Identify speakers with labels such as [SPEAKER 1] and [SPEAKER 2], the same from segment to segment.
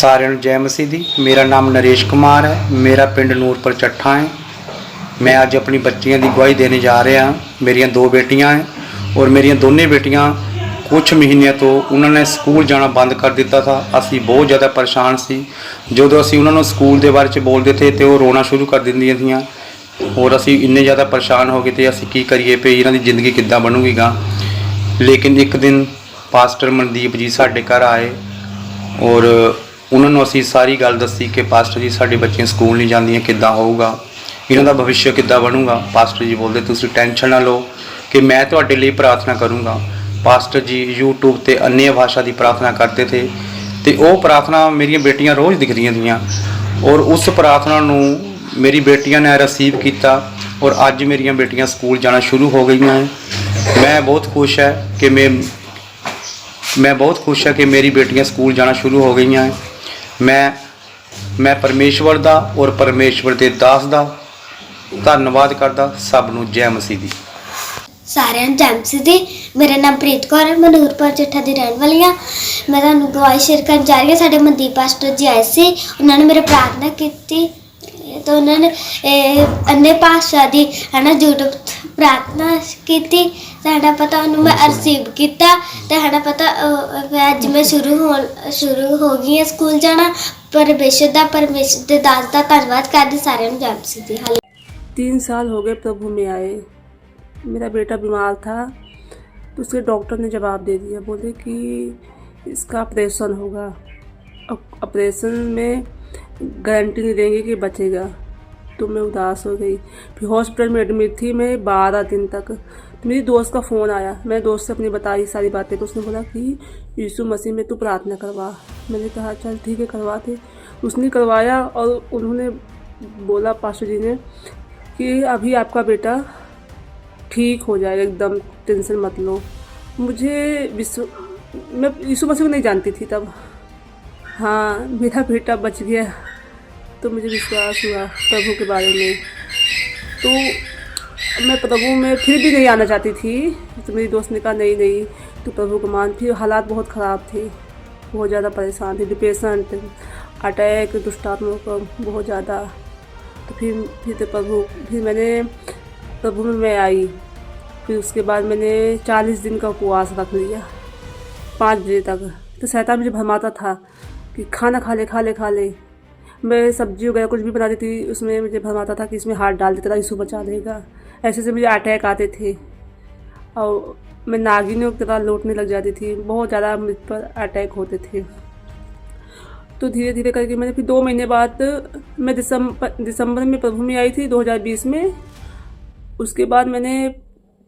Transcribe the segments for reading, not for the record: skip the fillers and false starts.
[SPEAKER 1] सारिਆਂ ਨੂੰ जय मसीह दी। मेरा नाम नरेश कुमार है, मेरा पिंड नूरपुर ਚੱਠਾ है। मैं अज अपनी बच्चियों की गवाही देने जा रहा हाँ। मेरिया दो बेटियां हैं और मेरिया दोनों बेटियां कुछ महीनों तो उन्होंने स्कूल जाना बंद कर दिता था। असी बहुत ज़्यादा परेशान सी। जो असी उन्होंने स्कूल के बारे में बोलते थे तो वो रोना शुरू कर देंदियां थियां और असी इन्ने ज़्यादा परेशान हो गए थे असी की करिए भी इन्हों की जिंदगी किद्दां बनूगी गा। लेकिन एक दिन पास्टर मनदीप जी साडे घर आए और उन्होंने असी सारी गल दसी कि पास्टर जी साडी बच्चियां स्कूल नहीं जांदियां, किद्दां होऊगा, इन्हां दा भविष्य किद्दां बनूगा। पास्टर जी बोलते तुसीं टेंशन ना लो कि मैं तुहाडे लई प्रार्थना करूँगा। पास्टर जी यूट्यूब ते अन्य भाषा की प्रार्थना करते थे तो वो प्रार्थना मेरी बेटियां रोज़ दिखदियां थियां और उस प्रार्थना नूं मेरी बेटियां ने रिसीव किया और अज मेरिया बेटियां स्कूल जाना शुरू हो गई हैं। मैं बहुत खुश है कि मैं बहुत खुश है कि मेरी बेटियां स्कूल जाना शुरू हो गई हैं। मैं परमेश्वर दा और परमेश्वर के दास दा धन्नवाद करदा। सब नूं जय मसीह दी।
[SPEAKER 2] सारे जय मसीह दी। मेरा नाम प्रीत कौर है, मैं नूरपुर ਚੱਠਾ ਦੀ रहने वाली हाँ। मैं ਤੁਹਾਨੂੰ गवाही शेयर करने जा रही हूँ। साढ़े मनदीप पास्टर जी आए थे, उन्होंने मेरे प्रार्थना की तो उन्होंने अन्य भाषा की है ना यूट्यूब प्रार्थना की। साढ़ा पता उन्होंने मैं रिसीव किया तो है ना पता अज मैं शुरू हो गई है स्कूल जाना। परमेश्वर के दास का धन्यवाद करती। सारे जय मसीह दी।
[SPEAKER 3] 3 साल हो गए प्रभु में आए। मेरा बेटा बीमार था तो उसके डॉक्टर ने जवाब दे दिया, बोले कि इसका ऑपरेशन होगा। ऑपरेशन में गारंटी नहीं देंगे कि बचेगा। तो मैं उदास हो गई। फिर हॉस्पिटल में एडमिट थी मैं 12 दिन तक। तो मेरी दोस्त का फ़ोन आया, मैं दोस्त से अपनी बताई सारी बातें। तो उसने बोला कि यीशु मसीह में तू प्रार्थना करवा। मैंने कहा चल ठीक है करवाते। उसने करवाया और उन्होंने बोला पास्टर जी ने कि अभी आपका बेटा ठीक हो जाएगा, एकदम टेंशन मत लो। मैं यीशु मसीह को नहीं जानती थी तब। हाँ, मेरा बेटा बच गया तो मुझे विश्वास हुआ प्रभु के बारे में। तो मैं प्रभु में फिर भी नहीं आना चाहती थी। तो मेरी दोस्त ने कहा नहीं तो प्रभु को मान। फिर हालात बहुत ख़राब थे, बहुत ज़्यादा परेशान थे, डिप्रेशन, अटैक, दुष्टात्मा का बहुत ज़्यादा। तो फिर मैंने प्रभु में मैं आई। फिर उसके बाद मैंने 40 दिन का उपवास रख लिया 5 बजे तक। तो शैतान मुझे भरमाता था कि खाना खा ले। मैं सब्जी वगैरह कुछ भी बनाती थी उसमें मुझे भरमाता था कि इसमें हाथ डाल देता था, यीशु बचा देगा। ऐसे से मुझे अटैक आते थे और मैं नागिनों की तरह लौटने लग जाती थी। बहुत ज़्यादा मुझ पर अटैक होते थे। तो धीरे धीरे करके मैंने फिर 2 महीने बाद मैं दिसंबर में प्रभु में आई थी 2020 में। उसके बाद मैंने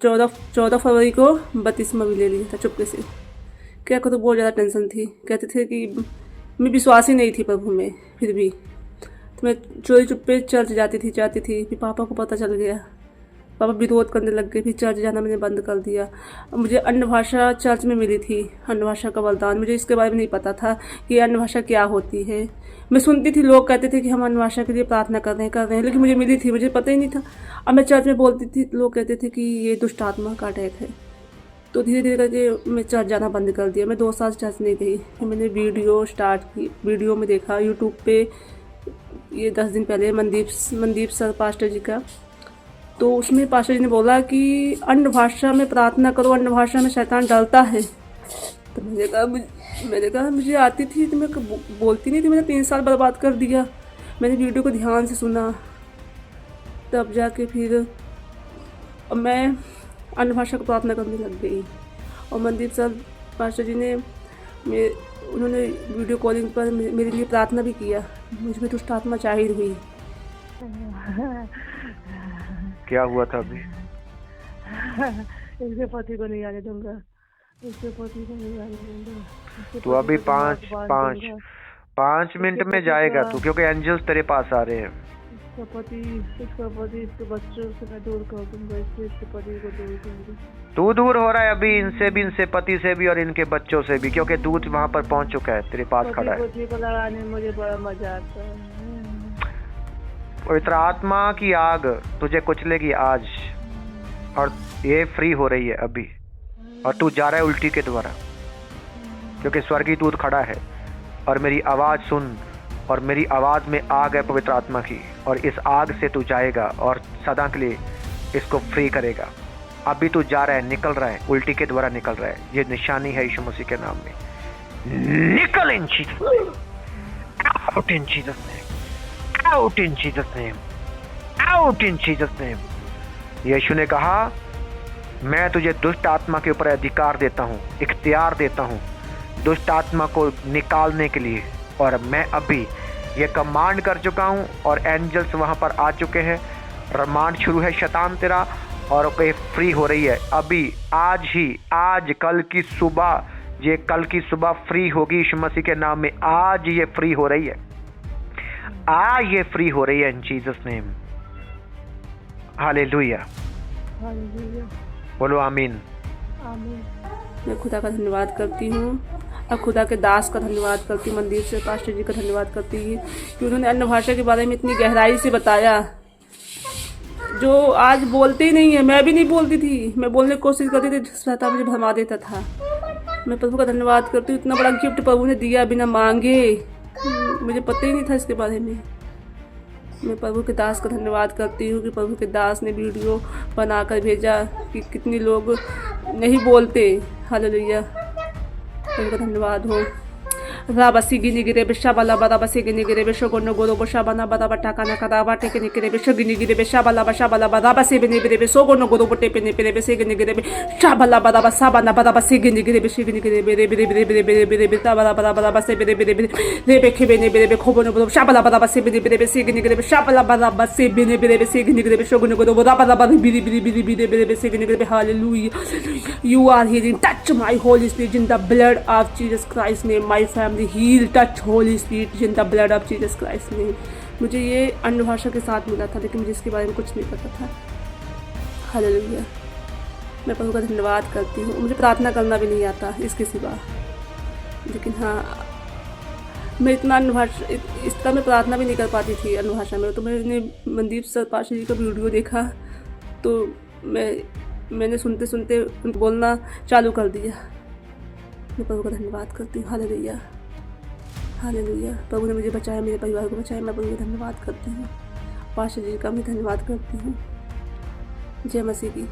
[SPEAKER 3] 14 फरवरी को बपतिस्मा भी ले लिया था चुपके से। क्या करूँ, बहुत ज़्यादा टेंशन थी। कहते थे कि मैं विश्वास ही नहीं थी प्रभु में। फिर भी तो मैं चोरी चुप्पे चर्च जाती थी। फिर पापा को पता चल गया, पापा विरोध करने लग गए। फिर चर्च जाना मैंने बंद कर दिया। मुझे अन्य भाषा चर्च में मिली थी, अन्य भाषा का वरदान। मुझे इसके बारे में नहीं पता था कि अन्य भाषा क्या होती है। मैं सुनती थी, लोग कहते थे कि हम अन्य भाषा के लिए प्रार्थना कर रहे हैं, लेकिन मुझे मिली थी, मुझे पता ही नहीं था। अब मैं चर्च में बोलती थी, लोग कहते थे कि ये दुष्ट आत्मा का अटैक है। तो धीरे धीरे करके मैं चर्च जाना बंद कर दिया। मैं 2 साल चर्च नहीं गई। फिर मैंने वीडियो स्टार्ट की, वीडियो में देखा यूट्यूब पे ये 10 दिन पहले मनदीप सर पास्टर जी का। तो उसमें पास्टर जी ने बोला कि अन्य भाषा में प्रार्थना करो, अन्य भाषा में शैतान डरता है। तो मैंने कहा मुझे आती थी तो मैं बोलती नहीं थी। मैंने 3 साल बर्बाद कर दिया। मैंने वीडियो को ध्यान से सुना तब जाके फिर अब मैं अन्य भाषा को प्रार्थना करने लग गई। और मनदीप सर पास्टर जी ने उन्होंने वीडियो कॉलिंग पर मेरे लिए प्रार्थना भी किया। मुझ में दुष्ट आत्मा जाहिर हुई।
[SPEAKER 4] क्या हुआ था अभी?
[SPEAKER 3] इसके पति को नहीं आने दूंगा, इसके पति को नहीं आने दूंगा।
[SPEAKER 4] तो अभी 5 मिनट में जाएगा तू, क्योंकि एंजल्स तेरे पास आ रहे हैं।
[SPEAKER 3] इसका पति इसके बच्चों से मैं दूर कर दूंगा, इसके पति को दूर करूंगा।
[SPEAKER 4] तू दूर हो रहा है अभी इनसे भी, इनसे पति से भी और इनके बच्चों से भी, क्योंकि दूत वहाँ पर पहुँच चुका है, तेरे पास खड़ा है।
[SPEAKER 3] पति को लगाने में मुझे बड़ा मजा आता है।
[SPEAKER 4] पवित्र आत्मा की आग तुझे कुचलेगी आज, और ये फ्री हो रही है अभी, और तू जा रहा है उल्टी के द्वारा, क्योंकि स्वर्गीय दूत खड़ा है। और मेरी आवाज़ सुन, और मेरी आवाज़ में आग है पवित्र आत्मा की, और इस आग से तू जाएगा और सदा के लिए इसको फ्री करेगा। अभी तू जा रहा है, निकल रहा है, उल्टी के द्वारा निकल रहा है। ये निशानी है यीशु मसीह के नाम में। निकल in Jesus name, out in Jesus name, out in Jesus name, out in Jesus name. यीशु ने कहा, मैं तुझे दुष्ट आत्मा के ऊपर अधिकार देता हूँ, इख्तियार देता हूँ दुष्ट आत्मा को निकालने के लिए। और मैं अभी ये कमांड कर चुका हूँ और एंजल्स वहाँ पर आ चुके हैं। रिमांड शुरू है शैतान तेरा, और ये फ्री हो रही है अभी, आज ही, आज कल की सुबह, ये कल की सुबह फ्री होगी यीशु मसीह के नाम में। आज ये फ्री हो रही है, आज ये फ्री हो रही है इन जीसस नेम। हालेलुया, बोलो आमीन।
[SPEAKER 3] मैं खुदा का धन्यवाद करती हूँ और खुदा के दास का धन्यवाद करती हूँ, मंदिर से पास्टर जी का धन्यवाद करती हूँ कि उन्होंने अन्य भाषा के बारे में इतनी गहराई से बताया, जो आज बोलते ही नहीं है। मैं भी नहीं बोलती थी, मैं बोलने की कोशिश करती थी, रहता मुझे भरमा देता था। मैं प्रभु का धन्यवाद करती हूँ, इतना बड़ा गिफ्ट प्रभु ने दिया बिना मांगे, मुझे पता ही नहीं था इसके बारे में। मैं प्रभु के दास का धन्यवाद करती हूँ कि प्रभु के दास ने वीडियो बनाकर भेजा कि कितने लोग नहीं बोलते। हालेलुया, प्रभु का धन्यवाद हो। राबसी गिनी गिरे बेशा बाला बादा बसी गिनी गिरे बेशो गोनो गोरो बशा बना बादा बटा काना कदा बाटे के निकरे बेशो गिनी गिरे बेशा बाला बशा बाला बादा बसी बिनी बिरे बेसो गोनो गोरो बटे पे निपरे बेसे गिनी गिरे बेशा बाला बादा बसा बना बादा बसी गिनी गिरे बेशे गिनी गिरे बिरे बिरे बिरे बिरे बिरे बिरे बिता बाला बादा बादा बसे बिरे बिरे बिरे रे बेखे बिनी बिरे बे खोबो नो शा बाला बादा बसी बिनी बिरे बेसे गिनी गिरे बेशा बाला बादा बसी बिनी बिरे बेसे गिनी गिरे बेशो गोनो गोरो बादा बादा बादा बिरे बिरे बिरे बिरे बिरे बेसे गिनी गिरे। Hallelujah, you are healing, touch my Holy Spirit in the blood of Jesus Christ name, my family heal, touch Holy Spirit in the blood of Jesus Christ name। मुझे ये अन्य भाषा के साथ मिला था, लेकिन मुझे इसके बारे में कुछ नहीं पता था। हालेलुया, मैं प्रभु का धन्यवाद करती हूँ। मुझे प्रार्थना करना भी नहीं आता इसके सिवा, लेकिन हाँ, मैं इतना अन्य भाषा, इस तरह मैं प्रार्थना भी नहीं कर पाती थी अन्य भाषा में। तो मैंने मनदीप सर पाशा जी का वीडियो देखा, तो मैंने सुनते सुनते उनको बोलना चालू कर दिया। मैं प्रभु का धन्यवाद करती हूँ। हालेलुया, हालेलुया, प्रभु ने मुझे बचाया, मेरे परिवार को बचाया। मैं प्रभु का धन्यवाद करती हूँ, पाशा जी का भी धन्यवाद करती हूँ। जय मसीह की।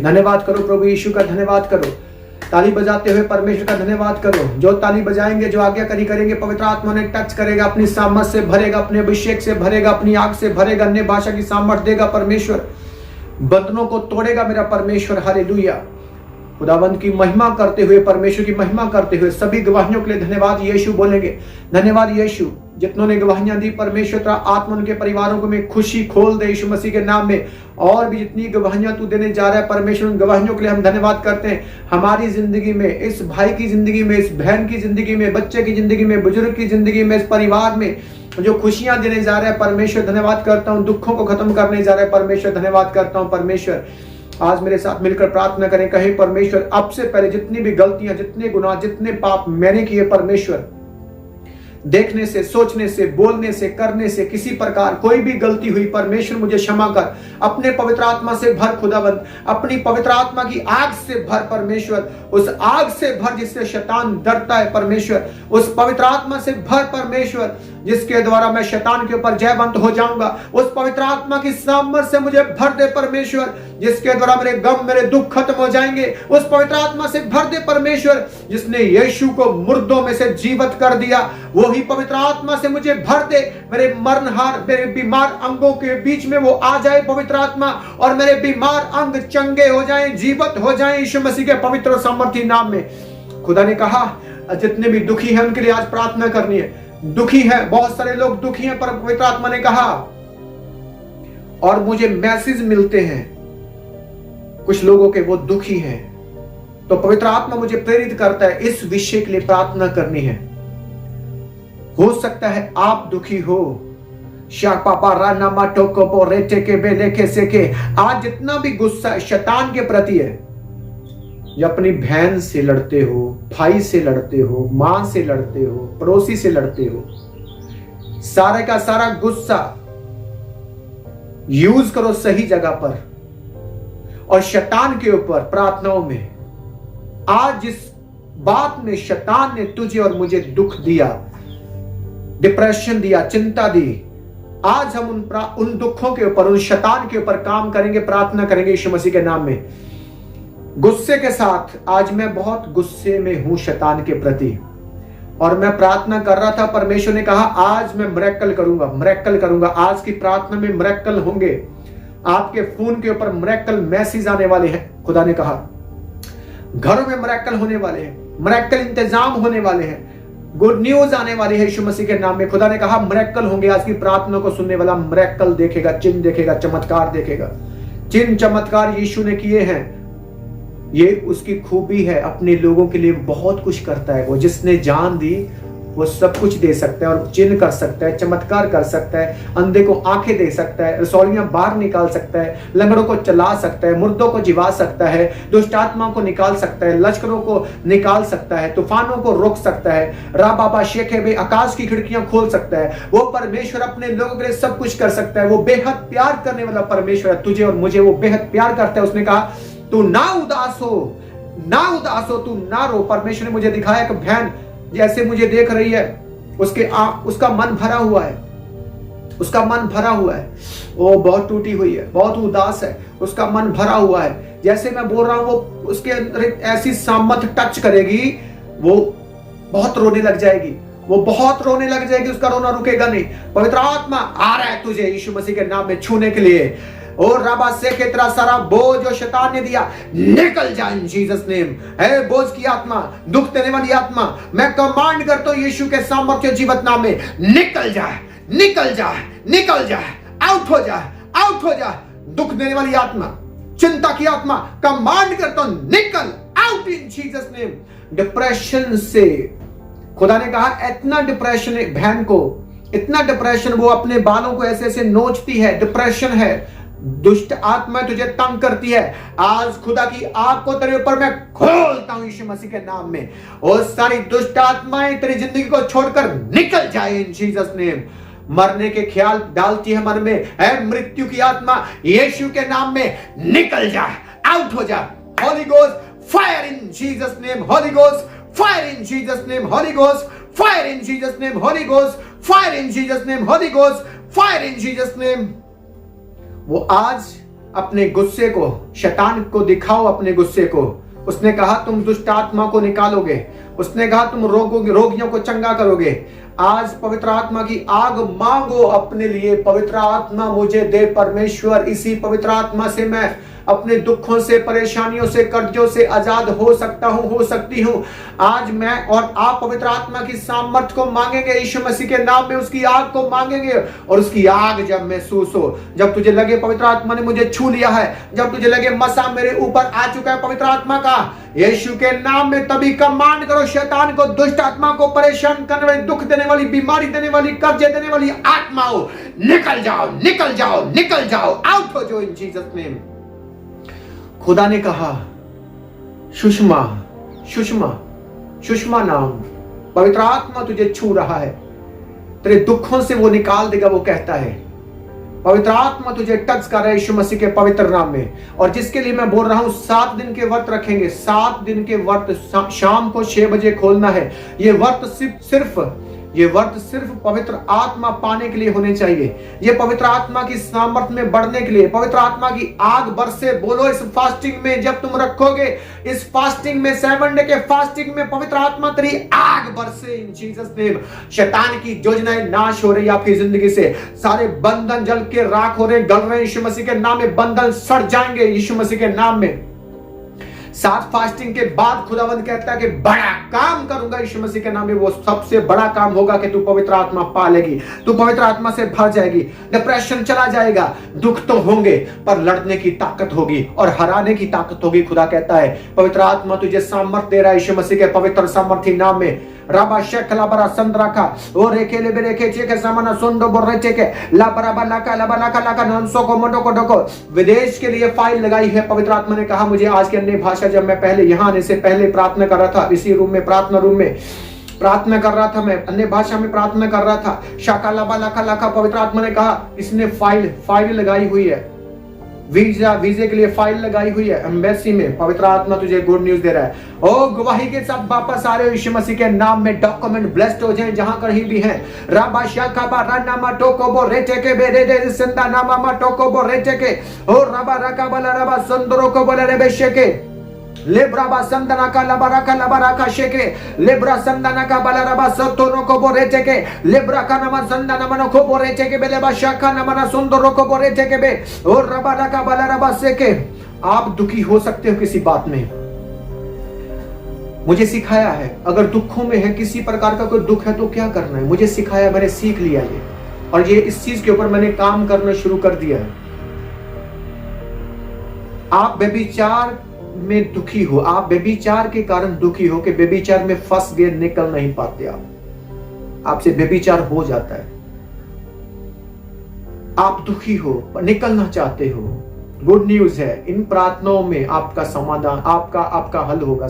[SPEAKER 5] धन्यवाद करो प्रभु यीशु का, धन्यवाद करो। ताली बजाते हुए परमेश्वर का धन्यवाद करो। जो ताली बजाएंगे, जो आज्ञाकारी करेंगे, पवित्र आत्मा ने टच करेगा, अपनी सामर्थ से भरेगा, अपने अभिषेक से भरेगा, अपनी आग से भरेगा, अन्य भाषा की सामर्थ देगा परमेश्वर, बंधनों को तोड़ेगा मेरा परमेश्वर। हालेलुया, खुदावंत की महिमा करते हुए, परमेश्वर की महिमा करते हुए सभी गवाहियों के लिए धन्यवाद यीशु बोलेंगे। धन्यवाद यीशु, जितनों ने गवाहियां दी परमेश्वर तेरा आत्मा उनके परिवारों को में खुशी खोल दे यीशु मसीह के नाम में। और भी जितनी गवाहियां तू देने जा रहा है परमेश्वर, उन गवाहियों के लिए हम धन्यवाद करते हैं। हमारी जिंदगी में, इस भाई की जिंदगी में, इस बहन की जिंदगी में, बच्चे की जिंदगी में, बुजुर्ग की जिंदगी में, इस परिवार में जो खुशियां देने जा रहे हैं परमेश्वर, धन्यवाद करता हूँ। दुखों को खत्म करने जा रहे हैं परमेश्वर, धन्यवाद करता हूँ परमेश्वर। आज मेरे साथ मिलकर प्रार्थना करें, कहे परमेश्वर अब से पहले जितनी भी गलतियां, जितने गुनाह, जितने पाप मैंने किए परमेश्वर, देखने से, सोचने से, बोलने से, करने से किसी प्रकार कोई भी गलती हुई परमेश्वर मुझे क्षमा कर। अपने पवित्र आत्मा से भर खुदावंत, अपनी पवित्र आत्मा की आग से भर परमेश्वर, उस आग से भर जिससे शैतान डरता है परमेश्वर, उस पवित्र आत्मा से भर परमेश्वर जिसके द्वारा मैं शैतान के ऊपर जयवंत हो जाऊंगा। उस पवित्र आत्मा की सामर्थ से मुझे भर दे परमेश्वर, जिसके द्वारा मेरे गम, मेरे दुख खत्म हो जाएंगे। उस पवित्र आत्मा से भर दे परमेश्वर, जिसने यीशु को मुर्दों में से जीवित कर दिया, वो ही पवित्र आत्मा से मुझे भर दे। मेरे मरणहार, मेरे बीमार अंगों के बीच में वो आ जाए पवित्र आत्मा, और मेरे बीमार अंग चंगे हो जाएं, जीवित हो जाएं यीशु मसीह के पवित्र और सामर्थी नाम में। खुदा ने कहा जितने भी दुखी हैं उनके लिए आज प्रार्थना करनी है। दुखी है, बहुत सारे लोग दुखी हैं, पर पवित्र आत्मा ने कहा, और मुझे मैसेज मिलते हैं कुछ लोगों के वो दुखी हैं, तो पवित्र आत्मा मुझे प्रेरित करता है इस विषय के लिए प्रार्थना करनी है। हो सकता है आप दुखी हो, आज जितना भी गुस्सा शैतान के प्रति है, जो अपनी बहन से लड़ते हो, भाई से लड़ते हो, मां से लड़ते हो, पड़ोसी से लड़ते हो, सारे का सारा गुस्सा यूज करो सही जगह पर और शैतान के ऊपर प्रार्थनाओं में। आज जिस बात में शैतान ने तुझे और मुझे दुख दिया, डिप्रेशन दिया, चिंता दी, आज हम उन दुखों के ऊपर, उन शैतान के ऊपर काम करेंगे, प्रार्थना करेंगे यीशु मसीह के नाम में। गुस्से के साथ, आज मैं बहुत गुस्से में हूं शैतान के प्रति, और मैं प्रार्थना कर रहा था। परमेश्वर ने कहा आज मैं मिरेकल करूंगा, मिरेकल करूंगा। आज की प्रार्थना में मिरेकल होंगे, आपके फोन के ऊपर मिरेकल मैसेज आने वाले हैं। खुदा ने कहा घरों में मिरेकल होने वाले हैं, मिरेकल इंतजाम होने वाले हैं, गुड न्यूज आने वाली है यीशु मसीह के नाम में। खुदा ने कहा मिरेकल होंगे। आज की प्रार्थना को सुनने वाला मिरेकल देखेगा, चिन्ह देखेगा, चमत्कार देखेगा। चिन्ह चमत्कार यीशु ने किए हैं, ये उसकी खूबी है। अपने लोगों के लिए बहुत कुछ करता है। वो जिसने जान दी वो सब कुछ दे सकता है, और चिन्ह कर सकता है, चमत्कार कर सकता है, अंधे को आंखें दे सकता है, रसौलियां बाहर निकाल सकता है, लंगड़ों को चला सकता है, मुर्दों को जिवा सकता है, दुष्ट आत्माओं को निकाल सकता है, लश्करों को निकाल सकता है, तूफानों को रोक सकता है, रा बाबा शेखे बे आकाश की खिड़कियां खोल सकता है। वो परमेश्वर अपने लोगों के लिए सब कुछ कर सकता है। वो बेहद प्यार करने वाला परमेश्वर है। तुझे और मुझे वो बेहद प्यार करता है। उसने कहा तू ना उदास हो, ना उदास हो, तू ना रो। परमेश्वर ने मुझे दिखाया कि बहन जैसे मुझे देख रही है, उसका मन भरा हुआ है, उसका मन भरा हुआ है, वो बहुत टूटी हुई है, बहुत उदास है, उसका मन भरा हुआ है। जैसे मैं बोल रहा हूं वो उसके अंदर एक ऐसी सामत टच करेगी, वो बहुत रोने लग जाएगी, वो बहुत रोने लग जाएगी, उसका रोना रुकेगा नहीं। पवित्र आत्मा आ रहा है तुझे यीशु मसीह के नाम में छूने के लिए। और रबा से के तेरा सारा बोझ जो शैतान ने दिया निकल जाए इन जीसस नेम। है बोझ की आत्मा, दुख देने वाली आत्मा, मैं कमांड करता हूं यीशु के सामर्थ्य जीवित नाम में निकल जाए, निकल जाए, निकल जाए, आउट हो जाए, आउट हो जाए। दुख देने वाली आत्मा, चिंता की आत्मा, कमांड करता हूं निकल out in Jesus name. Depression से खुदा ने कहा इतना डिप्रेशन एक बहन को, इतना डिप्रेशन, वो अपने बालों को ऐसे ऐसे नोचती है, डिप्रेशन है, दुष्ट आत्मा तुझे तंग करती है। आज खुदा की आग को तेरे ऊपर मैं खोलता हूं यीशु मसीह के नाम में, और सारी दुष्ट आत्माएं तेरी जिंदगी को छोड़कर निकल जाए इन जीसस नेम। मरने के ख्याल डालती है मन में, है मृत्यु की आत्मा यीशु के नाम में निकल जाए, आउट हो जाए। Holi ghost fire in Jesus name, Holi ghost fire in Jesus name, Holi ghost fire in Jesus name, Holi ghost fire in Jesus name, Holi ghost fire in Jesus name. वो आज अपने गुस्से को, शैतान को दिखाओ अपने गुस्से को। उसने कहा तुम दुष्ट आत्मा को निकालोगे, उसने कहा तुम रोगियों को चंगा करोगे। आज पवित्र आत्मा की आग मांगो अपने लिए। पवित्र आत्मा मुझे दे परमेश्वर, इसी पवित्र आत्मा से मैं अपने दुखों से, परेशानियों से, कर्जों से आजाद हो सकता हूं, हो सकती हूं। आज मैं और आप पवित्र आत्मा की सामर्थ को मांगेंगे यीशु मसीह के नाम में, उसकी आग को मांगेंगे। और उसकी आग जब महसूस हो, जब तुझे लगे पवित्र आत्मा ने मुझे छू लिया है, जब तुझे लगे मसा मेरे ऊपर आ चुका है पवित्र आत्मा का, यीशु के नाम में तभी कमांड करो शैतान को, दुष्ट आत्मा को, परेशान करने वाली, दुख देने वाली, बीमारी देने वाली, कर्जे देने वाली आत्माओं, निकल जाओ, निकल जाओ, निकल जाओ, आउट हो जाओ इन जीसस नेम। खुदा ने कहा सुषमा, सुषमा, सुषमा नाम, पवित्र आत्मा तुझे छू रहा है, तेरे दुखों से वो निकाल देगा। वो कहता है पवित्र आत्मा तुझे टच कर रहा है यीशु मसीह के पवित्र नाम में। और जिसके लिए मैं बोल रहा हूं 7 दिन के व्रत रखेंगे, 7 दिन के व्रत, शाम को 6 बजे खोलना है। ये व्रत सिर्फ पवित्र आत्मा पाने के लिए होने चाहिए। ये पवित्र आत्मा की सामर्थ्य में बढ़ने के लिए, पवित्र आत्मा की आग बरसे। बोलो इस फास्टिंग में जब तुम रखोगे, इस फास्टिंग में, 7 डे के फास्टिंग में पवित्र आत्मा तेरी आग बरसे इन जीसस नेम। शैतान की योजनाएं नाश हो रही है आपकी जिंदगी से, सारे बंधन जल के राख हो रहे, गल रहे यीशु मसीह के नाम में, बंधन सड़ जाएंगे यीशु मसीह के नाम में। 7 फास्टिंग के बाद खुदावंद कहता है कि बड़ा काम करूंगा यीशु मसीह के नाम में। वो सबसे बड़ा काम होगा कि तू पवित्र आत्मा पा लेगी, तू पवित्र आत्मा से भर जाएगी, डिप्रेशन चला जाएगा, दुख तो होंगे पर लड़ने की ताकत होगी और हराने की ताकत होगी। खुदा कहता है पवित्र आत्मा तुझे सामर्थ दे रहा है यीशु मसीह के पवित्र सामर्थी नाम में। राबा शेखला बरा संद्राका ओ रेके ले बेरेके चेके सामना सुंदो बोरे चेके ला बराबा लाका लबा लाका लाका नंसो को मंडो को डको। विदेश के लिए फाइल लगाई है, पवित्र आत्मा ने कहा मुझे आज की अन्य भाषा भाषा जब मैं पहले यहाँ आने से पहले प्रार्थना कर रहा था, इसी रूम में, प्रार्थना रूम में प्रार्थना कर रहा था, मैं अन्य भाषा में प्रार्थना कर रहा था। शाका लाबा लाखा लाखा पवित्र आत्मा ने कहा इसने फाइल लगाई हुई है, वीजे के लिए फाइल लगाई हुई है एम्बेसी में। पवित्र आत्मा तुझे गुड न्यूज दे रहा है। ओ गवाही के सब वापस आ रहे हो यीशु मसीह के नाम में। डॉक्यूमेंट ब्लेस्ड हो जाए जहां कहीं भी हैं। राबा शाखा बा रानामा टोकोबो रेटे के बेरे दे संदा नामा टोकोबो रेटे के ओ राबा राका बला राबा संदरो को बला रे बेशके लेब्राबा संदना का लबरा का शेके लेब्रा संदना का बलरबा सतोनो को बोरेटे के लेब्रा का नमन संदना मनो को बोरेटे के बेलेबा शाखा नमना सुंदरो को बोरेटे के बे और रबा का बलरबा सेके। आप दुखी हो सकते हो किसी बात में, मुझे सिखाया है। अगर दुखों में है, किसी प्रकार का कोई दुख है तो क्या करना है, मुझे सिखाया, मैंने सीख लिया ये, और ये इस चीज के ऊपर मैंने काम करना शुरू कर दिया है। आप व्यभिचार में दुखी हो, आप व्यभिचार के कारण दुखी हो कि व्यभिचार में फंस गए, निकल नहीं पाते, आपसे व्यभिचार हो जाता है, आप दुखी हो, निकलना चाहते हो। गुड न्यूज है, इन प्रार्थनाओं में आपका समाधान, आपका हल होगा,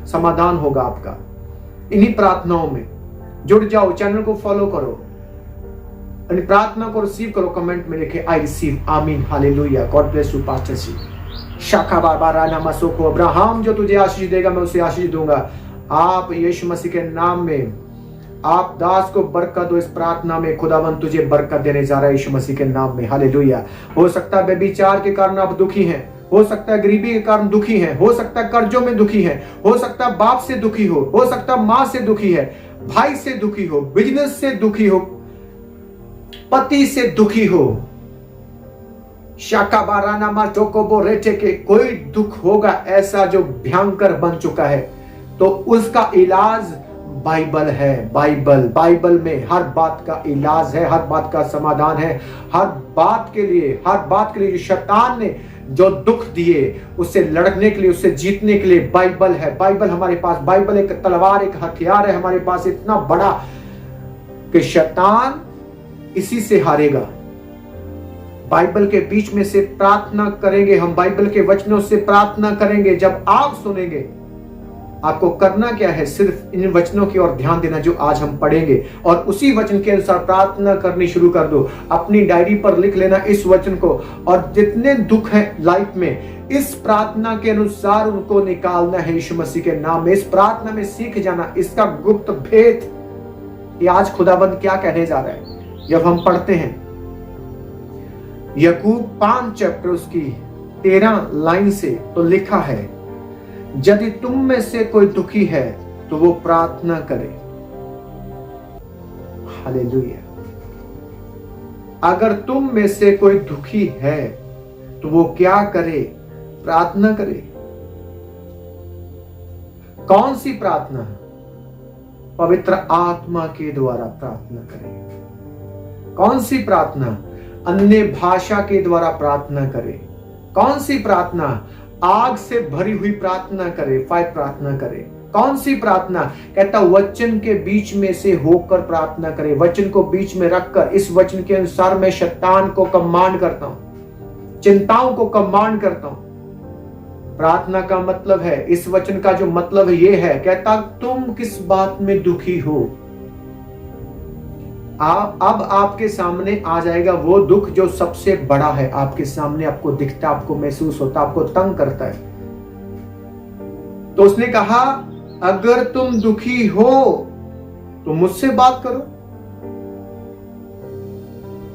[SPEAKER 5] समाधान होगा आपका। इन्हीं प्रार्थनाओं में जुड़ जाओ, चैनल को फॉलो करो, इन प्रार्थना को रिसीव करो। कमेंट में लिखे आई रिसीव, आमीन, hallelujah, God bless you pastor ji. शाखा बाबा राना मसोको अब्राहम जो तुझे आशीष देगा मैं उसे आशीष दूंगा। आप यीशु मसीह के नाम में आप दास को बरकत दो। इस प्रार्थना में खुदावंद तुझे बरकत देने जा रहा है यीशु मसीह के नाम में, हालेलुया। हो सकता है व्यभिचार के कारण आप दुखी हैं, हो सकता है गरीबी के कारण दुखी हैं, हो सकता है कर्जों में दुखी हैं, हो सकता है बाप से दुखी हो सकता है माँ से दुखी है, भाई से दुखी हो, बिजनेस से दुखी हो, पति से दुखी हो, शाका बाराना मा टोकोबो रेटे के कोई दुख होगा ऐसा जो भयंकर बन चुका है, तो उसका इलाज बाइबल है। बाइबल में हर बात का इलाज है, हर बात का समाधान है, हर बात के लिए जो शैतान ने जो दुख दिए उससे लड़ने के लिए, उससे जीतने के लिए बाइबल है। बाइबल हमारे पास, बाइबल एक तलवार, एक हथियार है हमारे पास इतना बड़ा कि शैतान इसी से हारेगा। बाइबल के बीच में से प्रार्थना करेंगे हम, बाइबल के वचनों से प्रार्थना करेंगे। जब आप सुनेंगे, आपको करना क्या है, सिर्फ इन वचनों की ओर ध्यान देना जो आज हम पढ़ेंगे, और उसी वचन के अनुसार प्रार्थना करनी शुरू कर दो। अपनी डायरी पर लिख लेना इस वचन को, और जितने दुख हैं लाइफ में, इस प्रार्थना के अनुसार उनको निकालना है यीशु मसीह के नाम में। इस प्रार्थना में सीख जाना इसका गुप्त भेद, ये आज खुदाबंद क्या कहने जा रहा है। जब हम पढ़ते हैं याकूब 5 चैप्टर उसकी 13 लाइन से, तो लिखा है यदि तुम में से कोई दुखी है तो वो प्रार्थना करे। हालेलुया। अगर तुम में से कोई दुखी है तो वो क्या करे, प्रार्थना करे। कौन सी प्रार्थना? पवित्र आत्मा के द्वारा प्रार्थना करे। कौन सी प्रार्थना? अन्य भाषा के द्वारा प्रार्थना करे। कौन सी प्रार्थना? आग से भरी हुई प्रार्थना करे, फायर प्रार्थना करे। कौन सी प्रार्थना? कहता वचन के बीच में से होकर प्रार्थना करे, वचन को बीच में रखकर इस वचन के अनुसार मैं शैतान को कमांड करता हूं, चिंताओं को कमांड करता हूं। प्रार्थना का मतलब है, इस वचन का जो मतलब ये है, कहता तुम किस बात में दुखी हो, अब आपके सामने आ जाएगा वो दुख जो सबसे बड़ा है आपके सामने, आपको दिखता, आपको महसूस होता, आपको तंग करता है। तो उसने कहा अगर तुम दुखी हो तो मुझसे बात करो।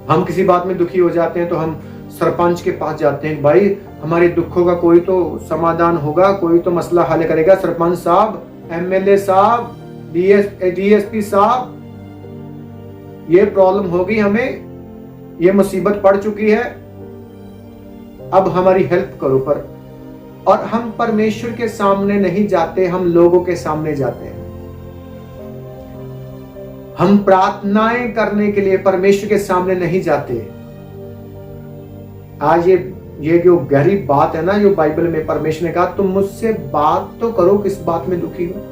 [SPEAKER 5] हम किसी बात में दुखी हो जाते हैं तो हम सरपंच के पास जाते हैं, भाई हमारे दुखों का कोई तो समाधान होगा, कोई तो मसला हल करेगा। सरपंच साहब, एमएलए साहब, डीएसपी साहब, ये प्रॉब्लम होगी, हमें ये मुसीबत पड़ चुकी है, अब हमारी हेल्प करो। पर और हम परमेश्वर के सामने नहीं जाते, हम लोगों के सामने जाते हैं। हम प्रार्थनाएं करने के लिए परमेश्वर के सामने नहीं जाते। आज ये जो गहरी बात है ना, जो बाइबल में परमेश्वर ने कहा तुम मुझसे बात तो करो, किस बात में दुखी हो।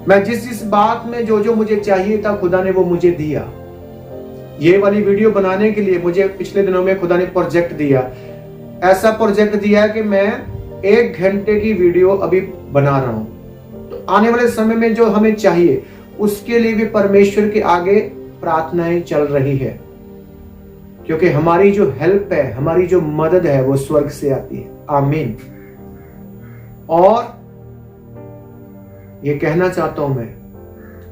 [SPEAKER 5] मैं जिस बात में जो मुझे चाहिए था खुदा ने वो मुझे दिया। ये वाली वीडियो बनाने के लिए मुझे पिछले दिनों में खुदा ने प्रोजेक्ट दिया, ऐसा प्रोजेक्ट दिया कि मैं 1 घंटे की वीडियो अभी बना रहा हूं, तो आने वाले समय में जो हमें चाहिए उसके लिए भी परमेश्वर के आगे प्रार्थनाएं चल रही है, क्योंकि हमारी जो हेल्प है, हमारी जो मदद है वो स्वर्ग से आती है। आमीन। और ये कहना चाहता हूं मैं,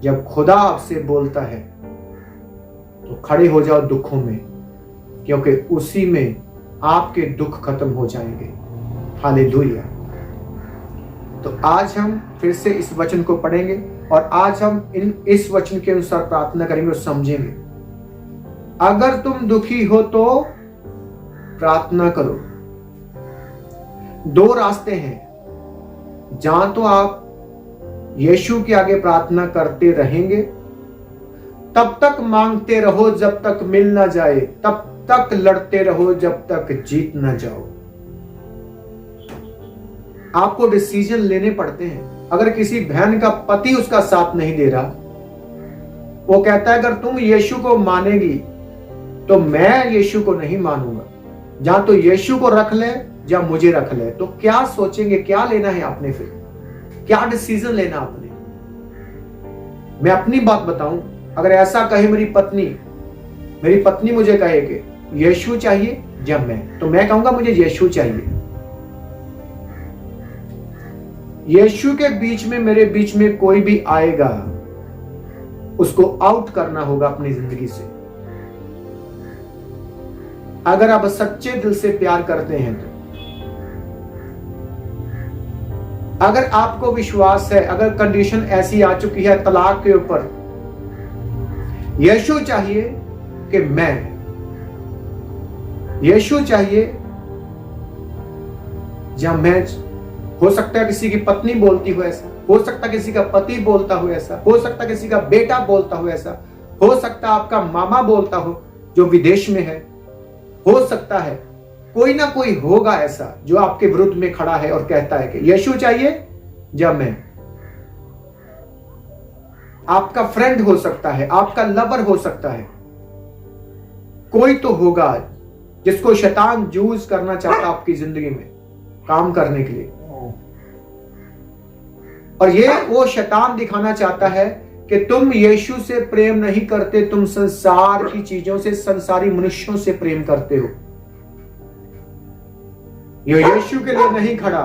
[SPEAKER 5] जब खुदा आपसे बोलता है तो खड़े हो जाओ दुखों में, क्योंकि उसी में आपके दुख खत्म हो जाएंगे। हालेलुया। तो आज हम फिर से इस वचन को पढ़ेंगे और आज हम इस वचन के अनुसार प्रार्थना करेंगे और समझेंगे। अगर तुम दुखी हो तो प्रार्थना करो। 2 रास्ते हैं, जहां तो आप यीशु के आगे प्रार्थना करते रहेंगे, तब तक मांगते रहो जब तक मिल ना जाए, तब तक लड़ते रहो जब तक जीत ना जाओ। आपको डिसीजन लेने पड़ते हैं। अगर किसी बहन का पति उसका साथ नहीं दे रहा, वो कहता है अगर तुम यीशु को मानेगी तो मैं यीशु को नहीं मानूंगा, जहां तो यीशु को रख ले या मुझे रख ले। तो क्या सोचेंगे, क्या लेना है आपने, फिर क्या डिसीजन लेना आपने? मैं अपनी बात बताऊं, अगर ऐसा कहे मेरी पत्नी मुझे कहे कि यीशु चाहिए या मैं, तो मैं कहूंगा मुझे यीशु चाहिए। यीशु के बीच में, मेरे बीच में कोई भी आएगा, उसको आउट करना होगा अपनी जिंदगी से। अगर आप सच्चे दिल से प्यार करते हैं तो, अगर आपको विश्वास है, अगर कंडीशन ऐसी आ चुकी है तलाक के ऊपर, यीशु चाहिए कि मैं, यीशु चाहिए या मैं। हो सकता है किसी की पत्नी बोलती हो ऐसा, हो सकता है किसी का पति बोलता हो ऐसा, हो सकता है किसी का बेटा बोलता हो ऐसा, हो सकता है आपका मामा बोलता हो जो विदेश में है, हो सकता है कोई ना कोई होगा ऐसा जो आपके विरुद्ध में खड़ा है और कहता है कि यीशु चाहिए या मैं। आपका फ्रेंड हो सकता है, आपका लवर हो सकता है, कोई तो होगा जिसको शैतान यूज करना चाहता आपकी जिंदगी में काम करने के लिए। और ये वो शैतान दिखाना चाहता है कि तुम यीशु से प्रेम नहीं करते, तुम संसार की चीजों से, संसारी मनुष्यों से प्रेम करते हो। यो यीशु के लिए नहीं खड़ा,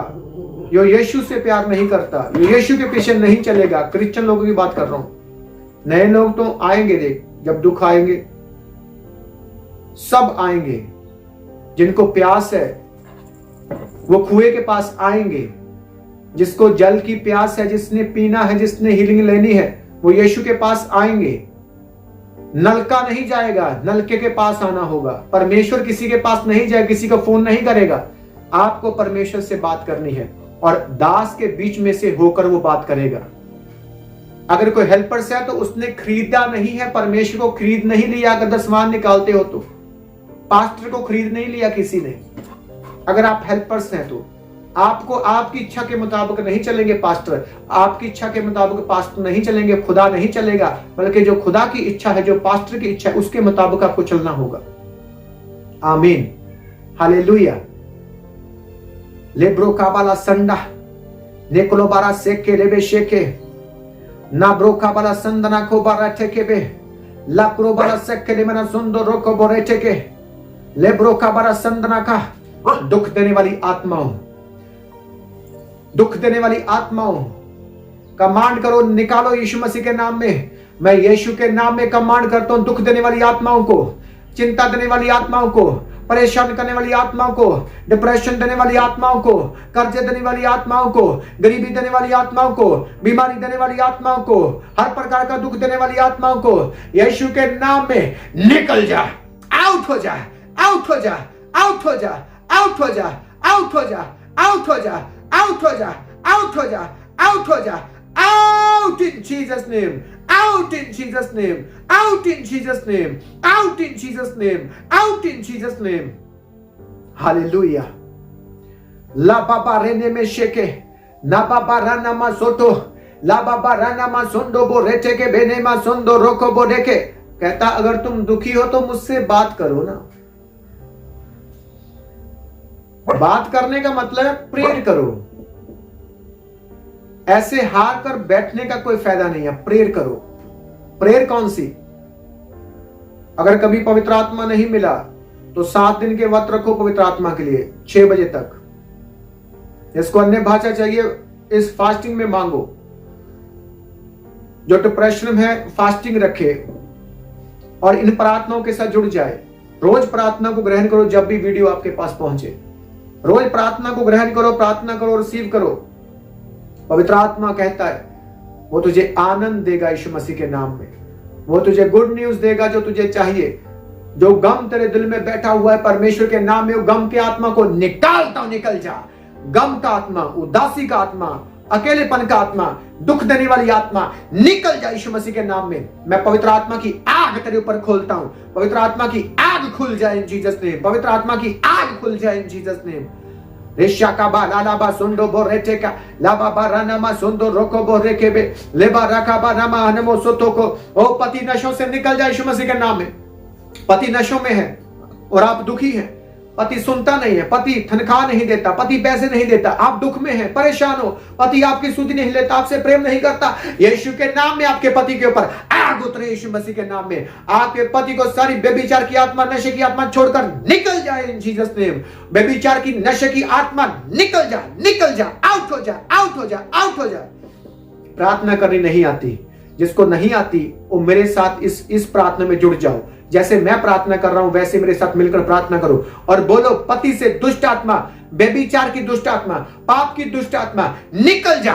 [SPEAKER 5] यो यीशु से प्यार नहीं करता, यो यीशु के पीछे नहीं चलेगा। क्रिश्चियन लोगों की बात कर रहा हूं। नए लोग तो आएंगे, देख जब दुख आएंगे सब आएंगे। जिनको प्यास है वो कुएं के पास आएंगे, जिसको जल की प्यास है, जिसने पीना है, जिसने हीलिंग लेनी है, वो यीशु के पास आएंगे। नलका नहीं जाएगा, नलके के पास आना होगा। परमेश्वर किसी के पास नहीं जाएगा, किसी को फोन नहीं करेगा। आपको परमेश्वर से बात करनी है और दास के बीच में से होकर वो बात करेगा। अगर कोई हेल्पर्स है तो उसने खरीदा नहीं है, परमेश्वर को खरीद नहीं लिया। अगर दसवां निकालते हो तो पास्टर को खरीद नहीं लिया किसी ने। अगर आप हेल्पर्स हैं तो आपको आपकी इच्छा के मुताबिक नहीं चलेंगे पास्टर, आपकी इच्छा के मुताबिक पास्टर नहीं चलेंगे, खुदा नहीं चलेगा, बल्कि जो खुदा की इच्छा है, जो पास्टर की इच्छा है, उसके मुताबिक आपको चलना होगा। आमीन, हालेलुया। लेब्रो काबाला संडा नेकोलो बारा सेके लेबे शेके ना ब्रो काबाला संदना को बारा टेके बे लाक्रो बारा सेके ले मना सुंदो रोको बोरे टेके लेब्रो काबारा संदना का। दुख देने वाली आत्माओं, दुख देने वाली आत्माओं, कमांड करो, निकालो यीशु मसीह के नाम में। मैं यीशु के नाम में कमांड करता हूं दुख देने वाली आत्माओं को, चिंता देने वाली आत्माओं को, परेशान करने वाली आत्माओं को, डिप्रेशन देने वाली आत्माओं को, कर्जे देने वाली आत्माओं को, गरीबी देने वाली आत्माओं को, बीमारी देने वाली आत्माओं को, हर प्रकार का दुख देने वाली आत्माओं को यीशु के नाम में निकल जा, आउट हो जा, आउट हो जा, आउट हो जा, आउट हो जा, आउट हो जा, आउट हो जा, आउट हो जा, आउट हो जा, आउट हो जा, out in Jesus name, out in Jesus name, out in Jesus name, out in Jesus name, out in Jesus name. Hallelujah. La baba rene me sheke, na baba rana ma soto, la baba rana ma sondo bo rete के बेने ma sondo roko bo देखे। कहता अगर तुम दुखी हो तो मुझसे बात करो ना। बात करने का मतलब है प्रेयर करो। ऐसे हार कर बैठने का कोई फायदा नहीं है, प्रेयर करो। प्रेयर कौन सी? अगर कभी पवित्र आत्मा नहीं मिला तो 7 दिन के व्रत रखो पवित्र आत्मा के लिए 6 बजे तक। जिसको अन्य भाषा चाहिए इस फास्टिंग में मांगो। जो डिप्रेशन है फास्टिंग रखे और इन प्रार्थनाओं के साथ जुड़ जाए। रोज प्रार्थना को ग्रहण करो। जब भी वीडियो आपके पास पहुंचे रोज प्रार्थना को ग्रहण करो, प्रार्थना करो, रिसीव करो। पवित्र आत्मा कहता है वो तुझे आनंद देगा यीशु मसीह के नाम में। वो तुझे गुड न्यूज देगा जो तुझे चाहिए। जो गम तेरे दिल में बैठा हुआ है परमेश्वर के नाम में, वो गम के आत्मा को निकालता हूं, निकल जा। गम का आत्मा, उदासी का आत्मा, अकेलेपन का आत्मा, दुख देने वाली आत्मा निकल जा यीशु मसीह के नाम में। मैं पवित्र आत्मा की आग तेरे ऊपर खोलता हूं। पवित्र आत्मा की आग खुल जाए इन जीसस नेम। पवित्र आत्मा की आग खुल जाए इन जीसस नेम। रेशा का बा लाला बा सुंदो बोरेटे का लाबा बा रानामा सुंदो रोको बोरेके बे लेबा रखा बा नामा अनमो सोतो को। ओ पति नशों से निकल जाए यीशु मसीह के नाम में। पति नशों में है और आप दुखी हैं। पति सुनता नहीं है, पति तनख्वाह नहीं देता, पति पैसे नहीं देता, आप दुख में हैं, परेशान हो, पति आपकी सुधि नहीं लेता, आपसे प्रेम नहीं करता। यीशु के नाम में आपके पति के ऊपर आग उतरे यीशु मसीह के नाम में। आपके पति को सारी व्यभिचार की आत्मा, नशे की आत्मा छोड़कर निकल जाए इन जीसस नेम। व्यभिचार की, नशे की आत्मा निकल जा, निकल जा, आउट हो जा, आउट हो जा, आउट हो जा। प्रार्थना करनी नहीं आती, जिसको नहीं आती वो मेरे साथ इस प्रार्थना में जुड़ जाओ। जैसे मैं प्रार्थना कर रहा हूं वैसे मेरे साथ मिलकर प्रार्थना करो और बोलो पति से दुष्ट आत्मा, व्यभिचार की दुष्ट आत्मा, पाप की दुष्ट आत्मा निकल जा,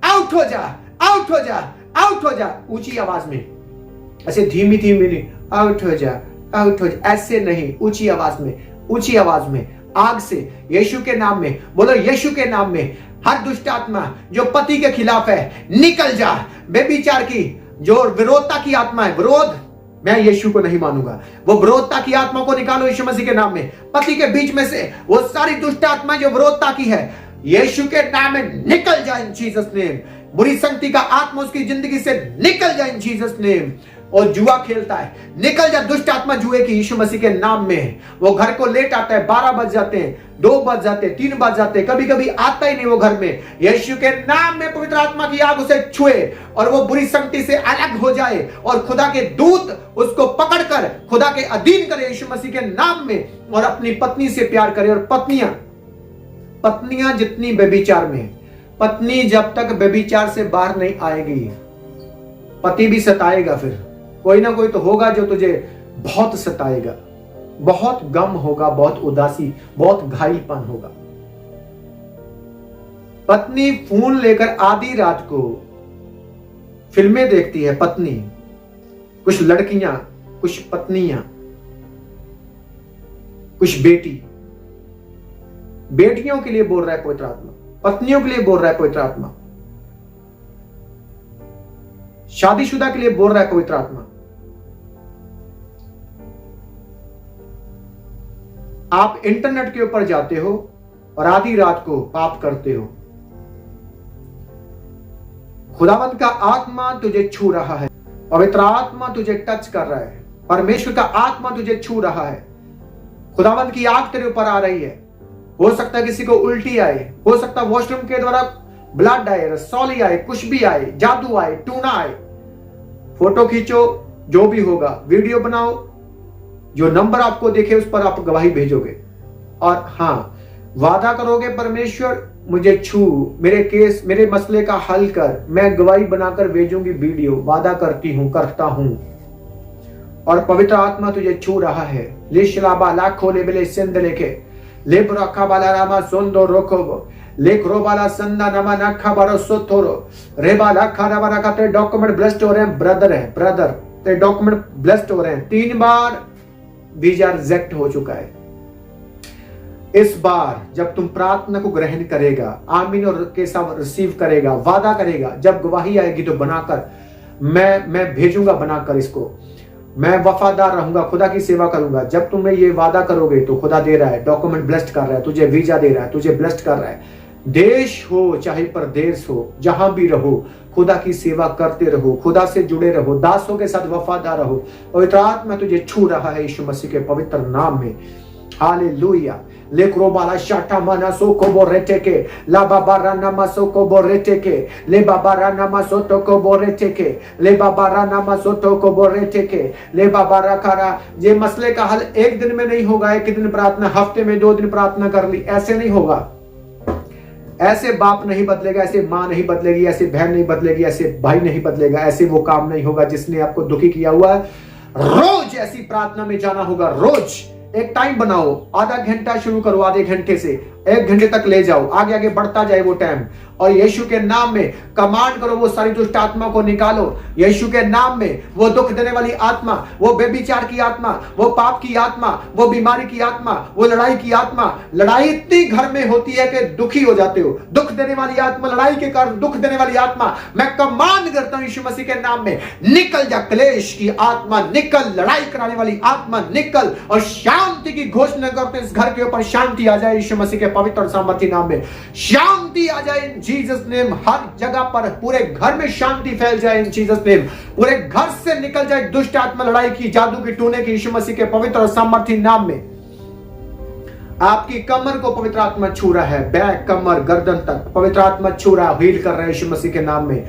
[SPEAKER 5] आउट हो जा, आउट हो जा, आउट हो जा। ऊंची आवाज में, ऐसे धीमी धीमी नहीं, आउट हो जा, आउट हो जा, ऐसे नहीं, ऊंची आवाज में, ऊंची आवाज में, आग से यीशु के नाम में बोलो। यीशु के नाम में हर दुष्ट आत्मा जो पति के खिलाफ है निकल जा। व्यभिचार की जो विरोधता की आत्मा है, विरोध, मैं यीशु को नहीं मानूंगा, वो विरोधता की आत्मा को निकालो यीशु मसीह के नाम में। पति के बीच में से वो सारी दुष्ट आत्मा जो विरोधता की है यीशु के नाम में निकल जाए इन जीसस नेम। बुरी संगति का आत्मा उसकी जिंदगी से निकल जाए इन जीसस नेम। और जुआ खेलता है, निकल जा दुष्ट आत्मा जुए की यीशु मसीह के नाम में। वो घर को लेट आता है, 12 बज जाते हैं, 2 बज जाते हैं, 3 बज जाते हैं, कभी कभी आता ही नहीं वो घर में। यीशु के नाम में पवित्र आत्मा की आग उसे छुए और वो बुरी संगति से अलग हो जाए और खुदा के दूत उसको पकड़कर खुदा के अधीन करे यीशु मसीह के नाम में और अपनी पत्नी से प्यार करे। और पत्नियां जितनी व्यभिचार में, पत्नी जब तक व्यभिचार से बाहर नहीं आएगी पति भी सताएगा। फिर कोई ना कोई तो होगा जो तुझे बहुत सताएगा, बहुत गम होगा, बहुत उदासी, बहुत घायलपन होगा। पत्नी फोन लेकर आधी रात को फिल्में देखती है। पत्नी, कुछ लड़कियां, कुछ पत्नियां, कुछ बेटी, बेटियों के लिए बोल रहा है पवित्र आत्मा, पत्नियों के लिए बोल रहा है पवित्र आत्मा, शादीशुदा के लिए बोल रहा है पवित्र आत्मा। आप इंटरनेट के ऊपर जाते हो और आधी रात को पाप करते हो। खुदावंत का आत्मा तुझे छू रहा है, पवित्र आत्मा तुझे टच कर रहा है, परमेश्वर का आत्मा तुझे छू रहा है। खुदावंत की आग तेरे ऊपर आ रही है। हो सकता है किसी को उल्टी आए, हो सकता है वॉशरूम के द्वारा ब्लड आए, रसौली आए, कुछ भी आए, जादू आए, टूना आए। फोटो खींचो, जो भी होगा, वीडियो बनाओ, जो नंबर आपको देखे उस पर आप गवाही भेजोगे और हाँ, वादा करोगे परमेश्वर मुझे छू, मेरे केस, मेरे मसले का हल कर, मैं गवाही बनाकर भेजूंगी वीडियो, वादा करती हूं, करता हूं। और पवित्र आत्मा तुझे छू रहा है। लिशलाबा लाखो लेबले सिंध लेके लेब्राखा बाला रामा सोंदो रोको लेखरो बाला संदा नमा नाखा बारो सोथोरो रेबा लाखा रामा रखा। तेरे डॉक्यूमेंट ब्लेस्ड हो रहे हैं ब्रदर, तेरे डॉक्यूमेंट ब्लेस्ड हो रहे हैं। 3 बार वीजा रिजेक्ट हो चुका है। इस बार जब तुम प्रार्थना को ग्रहण करेगा, आमीन और के साथ रिसीव करेगा, वादा करेगा, जब गवाही आएगी तो बनाकर मैं भेजूंगा, बनाकर इसको मैं वफादार रहूंगा, खुदा की सेवा करूंगा। जब तुम्हें ये वादा करोगे तो खुदा दे रहा है, डॉक्यूमेंट ब्लेस्ड कर रहा है, तुझे वीजा दे रहा है, तुझे ब्लेस्ड कर रहा है। देश हो चाहे परदेश हो, जहां भी रहो, खुदा की सेवा करते रहो, खुदा से जुड़े रहो, दासों के साथ वफादार रहो। पवित्र आत्मा तुझे छू रहा है यीशु मसीह के पवित्र नाम में। हालेलुया। ले क्रोबाला शाटा मना सो को बोरेटे के ला बाबा राना मसो को बोरेटे के ले बाबा राना मसो तो को बोरेटे के ले बाबा राना मसो तो को बोरेटे के ले बाबा रखारा। ये मसले का हल एक दिन में नहीं होगा, एक दिन प्रार्थना, हफ्ते में 2 दिन प्रार्थना कर ली, ऐसे नहीं होगा। ऐसे बाप नहीं बदलेगा, ऐसे माँ नहीं बदलेगी, ऐसे बहन नहीं बदलेगी, ऐसे भाई नहीं बदलेगा, ऐसे वो काम नहीं होगा जिसने आपको दुखी किया हुआ है। रोज ऐसी प्रार्थना में जाना होगा। रोज एक टाइम बनाओ, आधा घंटा शुरू करो, आधे घंटे से 1 घंटे तक ले जाओ, आगे आगे बढ़ता जाए वो टाइम। और यीशु के नाम में कमांड करो, वो सारी दुष्ट आत्मा को निकालो। यीशु के नाम में वो दुख देने वाली आत्मा, वो बेविचार की आत्मा, वो पाप की आत्मा, वो बीमारी की आत्मा, वो लड़ाई की आत्मा। लड़ाई इतनी घर में होती है कि दुखी हो जाते हो। दुख देने वाली आत्मा, लड़ाई के कारण दुख देने वाली आत्मा, मैं कमांड करता हूं यीशु मसीह के नाम में, निकल जा। क्लेश की आत्मा निकल, लड़ाई कराने वाली आत्मा निकल, और शांति की घोषणा करते इस घर के ऊपर शांति आ जाए यीशु मसीह के पवित्र और सामर्थी नाम में। शांति आ जाए इन जीसस नेम। हर जगह पर पूरे घर में शांति फैल जाए इन जीसस नेम। पूरे घर से निकल जाए दुष्ट आत्मा, लड़ाई की, जादू की, टूने की, यीशु मसीह के पवित्र और सामर्थी नाम में। आपकी कमर को पवित्र आत्मा छू रहा है, बैक, कमर, गर्दन तक पवित्र आत्मा छू रहा है, हील कर रहा है यीशु मसीह के नाम में।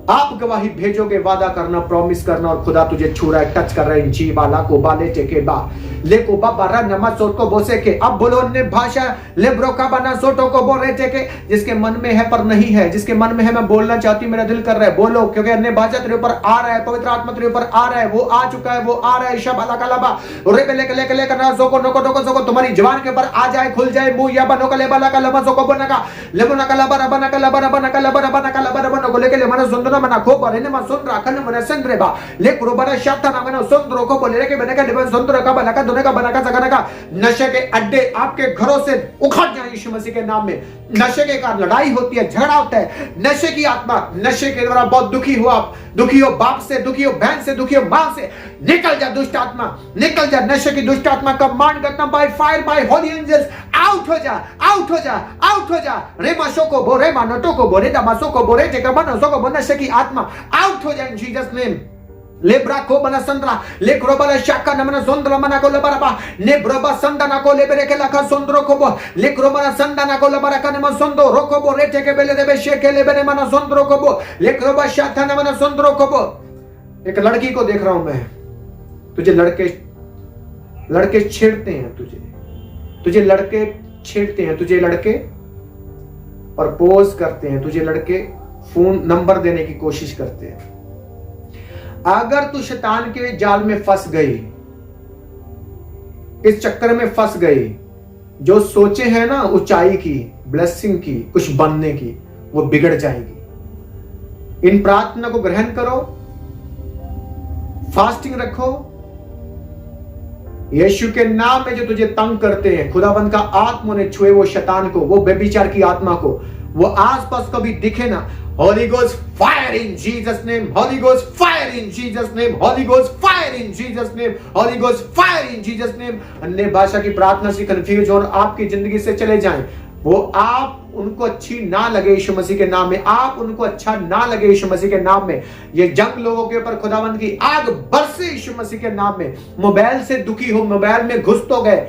[SPEAKER 5] आप गवाही भेजोगे, वादा करना, प्रॉमिस करना, और खुदा तुझे छू रहा है, टच कर रहा है। जी बाला को बाले टेके बा ले को बारा नमा सोट को बोसे के। अब बोलो अन्य भाषा ले ब्रोका बना सोटो को बोले टेके। जिसके मन में है पर नहीं है, जिसके मन में है मैं बोलना चाहती हूं, मेरा दिल कर रहा है, बोलो, क्योंकि अन्य भाषा तेरे ऊपर आ रहा है, पवित्र आत्मा तेरे ऊपर आ रहा है, वो आ चुका है, वो आ रहा है। शबाला कलाबा रे पे लेके लेके लेकर ना सो को नको टोको सो को तुम्हारी जवान के ऊपर आ जाए, खुल जाए मुंह या बनो कले बाला का लबा सो को बना का लेबो ना कला बरा बना कला बरा बना कला बरा बना कला बरा बनो को लेके ले मन सुंदर मना खो पर ने मन सुंदर खन मन संद्रे बा ले कुरो बरा शाता ना मन सुंदर को बोले के बने का डिबन सुंदर का बना का दोने का बना का सगना का। नशे के अड्डे आपके घरों से उखड़ जाए यीशु मसीह के नाम में। नशे के कारण लड़ाई होती है, झगड़ा होता है। नशे की आत्मा, नशे के द्वारा बहुत दुखी हो आप, दुखी हो बाप से, दुखी हो बहन से, दुखी हो मां से, निकल जा दुष्ट आत्मा, निकल जा। नशे की दुष्ट आत्मा कमांड करता हूं, by fire, by holy angels, out हो जा, आउट हो जा, आउट हो जा। रे मासो को बोरे मानोटो को बोरे दमासो को बोरे जेकबनसो को नशे की आत्मा आउट हो जाए इन जीसस नेम। लेब्रा को बना संद्रा लेक्रो बना शाका नमना संद्रा मना को लबरबा नेब्रोबा संदना को लेबरे के लखा संद्रो को बो लेक्रो बना संदना को लबरा का नमन संदो रोको बो रेटे के बेले देबे शेके लेबरे मना संद्रो को बो लेक्रो बा शाथा नमना संद्रो को बो। एक लड़की को देख रहा हूं मैं, तुझे लड़के छेड़ते हैं, तुझे लड़के छेड़ते हैं, तुझे लड़के और पोज करते हैं, तुझे लड़के फोन नंबर देने की कोशिश करते हैं। अगर तू शैतान के जाल में फंस गई, इस चक्कर में फंस गई, जो सोचे हैं ना ऊंचाई की, ब्लेसिंग की, कुछ बनने की, वो बिगड़ जाएगी। इन प्रार्थना को ग्रहण करो, फास्टिंग रखो। यीशु के नाम में जो तुझे तंग करते हैं, खुदाबंद का आत्मा ने छुए वो शैतान को, वो बेविचार की आत्मा को, वो आसपास कभी दिखे ना। Holy Ghost fire in Jesus name. Holy Ghost fire in Jesus name. Holy Ghost fire in Jesus name. Holy Ghost fire in Jesus name. अन्य भाषा की प्रार्थना से कंफ्यूज और आपकी जिंदगी से चले जाएं, वो आप उनको अच्छी ना लगे यीशु मसीह के नाम में, आप उनको अच्छा ना लगे यीशु मसीह के नाम में। ये जंग लोगों के ऊपर खुदावंद की आग बरसे यीशु मसीह के नाम में। मोबाइल से दुखी हो, मोबाइल में घुस तो गए,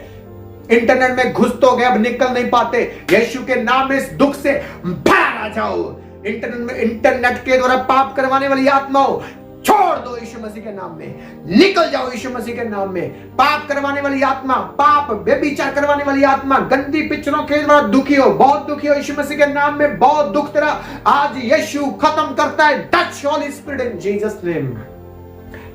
[SPEAKER 5] इंटरनेट में घुस तो गए, अब निकल नहीं पाते। यीशु के नाम में इस दुख से बाहर आ जाओ। इंटरनेट के द्वारा पाप करवाने वाली आत्माओं छोड़ दो यीशु मसीह के नाम में, निकल जाओ यीशु मसीह के नाम में। पाप करवाने वाली आत्मा, पाप व्यभिचार करवाने वाली आत्मा, गंदी पिक्चरों के द्वारा दुखी हो, बहुत दुखी हो यीशु मसीह के नाम में, बहुत दुख तेरा आज यीशु खत्म करता है। Touch Holi spirit in Jesus name,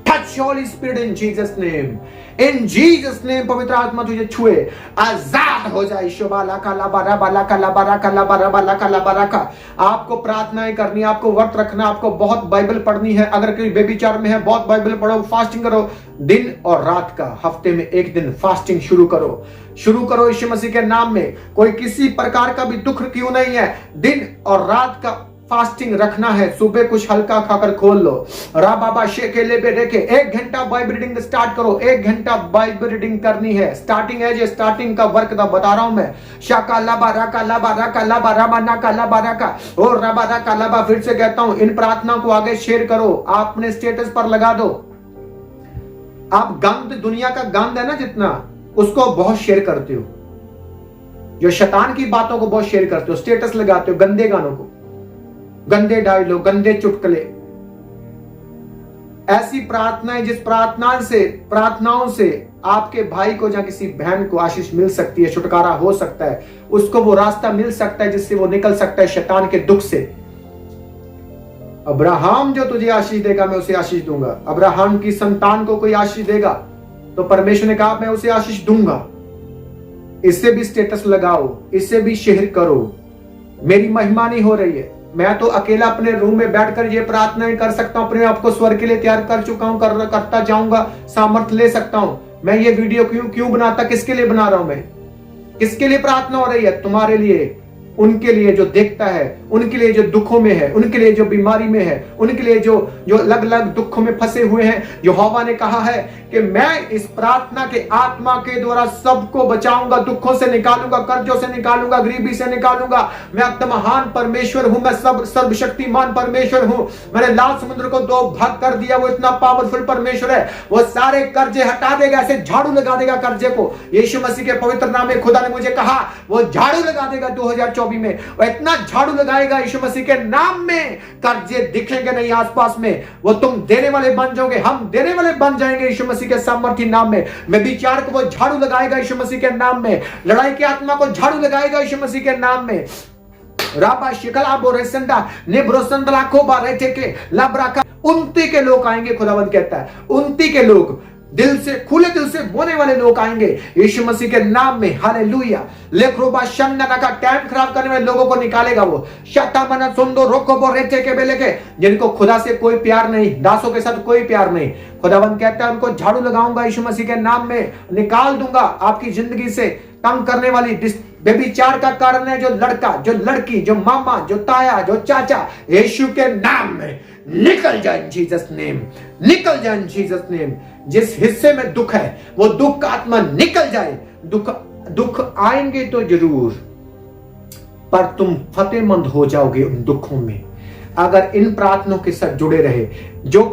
[SPEAKER 5] touch Holi spirit in Jesus name, in Jesus name. पवित्र आत्मा तुझे छुए, आजाद हो जाए। शोबाला काला बारा बाला काला बारा काला बारा बाला काला बारा का। आपको प्रार्थनाएं करनी, आपको व्रत रखना, आपको बहुत बाइबल पढ़नी है। अगर कोई बेविचार में है, बहुत बाइबल पढ़ो, फास्टिंग करो, दिन और रात का, हफ्ते में 1 दिन फास्टिंग शुरू करो यीशु मसीह के नाम में। कोई किसी प्रकार का भी दुख क्यों नहीं है, दिन और रात का फास्टिंग रखना है। सुबह कुछ हल्का खाकर खोल लो, रा बाबा शेके ले बेरेके 1 घंटा बाइबल रीडिंग स्टार्ट करो। 1 घंटा बाइबल रीडिंग करनी है। स्टार्टिंग है, जो स्टार्टिंग का वर्क दा बता रहा हूं मैं। शाका लाबा राका लाबा राका लाबा राबा नाका लाबा राका और राबा राका लाबा। फिर से कहता हूं, इन प्रार्थना को आगे शेयर करो, आप अपने स्टेटस पर लगा दो। आप गंद, दुनिया का गंद है ना जितना, उसको बहुत शेयर करते हो। जो शैतान की बातों को बहुत शेयर करते हो, स्टेटस लगाते हो, गंदे गानों को, गंदे डायलॉग, गंदे चुटकुले, ऐसी प्रार्थनाएं जिस प्रार्थनाओं से आपके भाई को या किसी बहन को आशीष मिल सकती है, छुटकारा हो सकता है, उसको वो रास्ता मिल सकता है जिससे वो निकल सकता है शैतान के दुख से। अब्राहम जो तुझे आशीष देगा मैं उसे आशीष दूंगा। अब्राहम की संतान को कोई आशीष देगा तो परमेश्वर ने कहा मैं उसे आशीष दूंगा। इससे भी स्टेटस लगाओ, इससे भी शेयर करो। मेरी महिमा नहीं हो रही है, मैं तो अकेला अपने रूम में बैठकर ये प्रार्थनाएं कर सकता हूं, अपने आप को स्वर के लिए तैयार कर चुका हूं, करता जाऊंगा, सामर्थ्य ले सकता हूं। मैं ये वीडियो क्यों बनाता, किसके लिए बना रहा हूं? मैं किसके लिए प्रार्थना हो रही है? तुम्हारे लिए, उनके लिए जो देखता है, उनके लिए जो दुखों में है, उनके लिए जो बीमारी में है, उनके लिए जो अलग अलग दुखों में फंसे हुए हैं। यहोवा ने कहा है कि मैं इस प्रार्थना के आत्मा के द्वारा सबको बचाऊंगा, दुखों से निकालूंगा, कर्जों से निकालूंगा, गरीबी से निकालूंगा। मैं अब महान परमेश्वर हूं, मैं सर्वशक्तिमान परमेश्वर हूं। मैंने लाल समुद्र को 2 भाग कर दिया, वो इतना पावरफुल परमेश्वर है, वो सारे कर्जे हटा देगा, ऐसे झाड़ू लगा देगा कर्जे को। यीशु मसीह के पवित्र नाम में खुदा ने मुझे कहा वो झाड़ू लगा देगा 2024 में, वो इतना झाड़ू लगाएगा यीशु मसीह के नाम में, कर्जे दिखेंगे नहीं आसपास में, वो तुम देने वाले बन जाओगे, हम देने वाले बन जाएंगे यीशु मसीह के सामर्थ्य नाम में। मैं विचार को वो झाड़ू लगाएगा यीशु मसीह के नाम में, लड़ाई की आत्मा को झाड़ू लगाएगा यीशु मसीह के नाम में। राबा शिकला बोरेसंडा नेब्रोसंदला को बारेटे के लाब्राका, उन्नति के लोग आएंगे, खुदावंद कहता है उन्नति के लोग, दिल से, खुले दिल से बोने वाले लोग आएंगे यीशु मसीह के नाम में। हालेलुया। लेख्रोबा शन्ना का टाइम खराब करने वाले लोगों को निकालेगा वो। शतामना सुंदो रोको बोरेटे के बेले के, जिनको खुदा से कोई प्यार नहीं, दासों के साथ कोई प्यार नहीं, खुदावंद कहता है उनको झाड़ू लगाऊंगा यीशु मसीह के नाम में, निकाल दूंगा आपकी जिंदगी से तंग करने वाली व्यभिचार का कारण है जो लड़का, जो लड़की, जो मामा, जो ताया, जो चाचा, यीशु के नाम में निकल जाए इन जीसस नेम, निकल जाए इन जीसस नेम। जिस हिस्से में दुख है वो दुख का आत्मा निकल जाए। दुख आएंगे तो जरूर, पर तुम फतेहमंद हो जाओगे उन दुखों में अगर इन प्रार्थनाओं के साथ जुड़े रहे। जो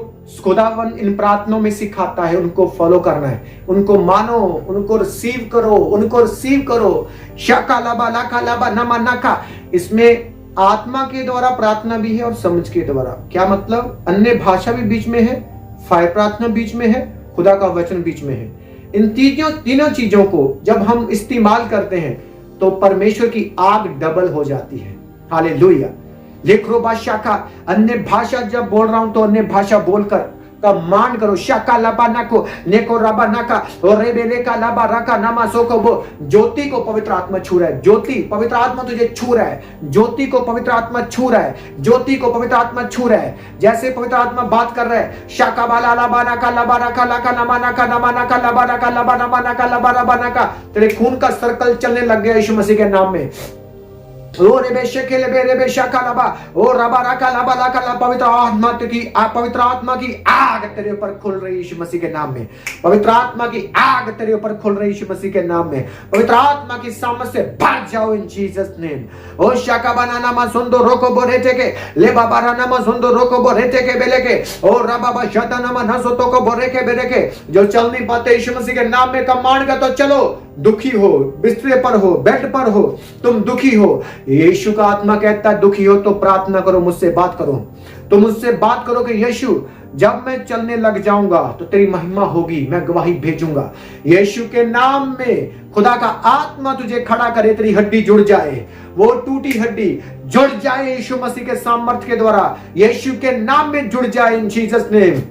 [SPEAKER 5] खुदावन इन प्रार्थनाओं में सिखाता है उनको फॉलो करना है, उनको मानो, उनको रिसीव करो, उनको रिसीव करो। शाका लाबा लाका लाबा नमा नाका, इसमें आत्मा के द्वारा प्रार्थना भी है और समझ के द्वारा। क्या मतलब? अन्य भाषा भी बीच में है, फायर प्रार्थना बीच में है, खुदा का वचन बीच में है। इन तीनों चीजों को जब हम इस्तेमाल करते हैं तो परमेश्वर की आग डबल हो जाती है। हालेलुया। लेख्रो भाषा का अन्य भाषा जब बोल रहा हूं तो अन्य भाषा बोलकर कमांड करो। शाका लबाना को नेको रबाना का और रेबेले का लबा रका नामा सोको वो। ज्योति को पवित्र आत्मा छू रहा है, ज्योति पवित्र आत्मा तुझे छू रहा है, ज्योति को पवित्र आत्मा छू रहा है, ज्योति को पवित्र आत्मा छू रहा है। जैसे पवित्र आत्मा बात कर रहा है, शाका बाला लबाना का लबा रका लाका नमाना का नमाना का लबाना का लबा नमाना का लबा रबाना का, तेरे खून का सर्कल चलने लग गया यीशु मसीह के नाम में। ओ रेबेशे के लेबे रेबेशा का लबा ओ रबा राका लबा लाका ला, पवित्र आत्मा की आग तेरे ऊपर खुल रही यीशु मसीह के नाम में। पवित्र आत्मा की आग तेरे ऊपर खुल रही यीशु मसीह के नाम में। पवित्र आत्मा की सामर्थ से भर जाओ इन जीसस नेम। ओ शाका बनाना मा सुंदो रोको बोरेटे के ले बाबा राना मा सुंदो रोको बोरेटे के बेले के ओ रबा बा शताना मा नसो तो को बोरे के बेले के। जो चल नहीं पाते यीशु मसीह के नाम में कमांड का तो चलो। दुखी हो, बिस्तरे पर हो, बेड पर हो, तुम दुखी हो, यीशु का आत्मा कहता है दुखी हो तो प्रार्थना करो, मुझसे बात करो। तो मुझसे बात करो कि यीशु जब मैं चलने लग जाऊंगा तो तेरी महिमा होगी, मैं गवाही भेजूंगा। यीशु के नाम में खुदा का आत्मा तुझे खड़ा करे, तेरी हड्डी जुड़ जाए, वो टूटी हड्डी जुड़ जाए यीशु मसीह के सामर्थ्य के द्वारा, यीशु के नाम में जुड़ जाए इन जीसस नेम।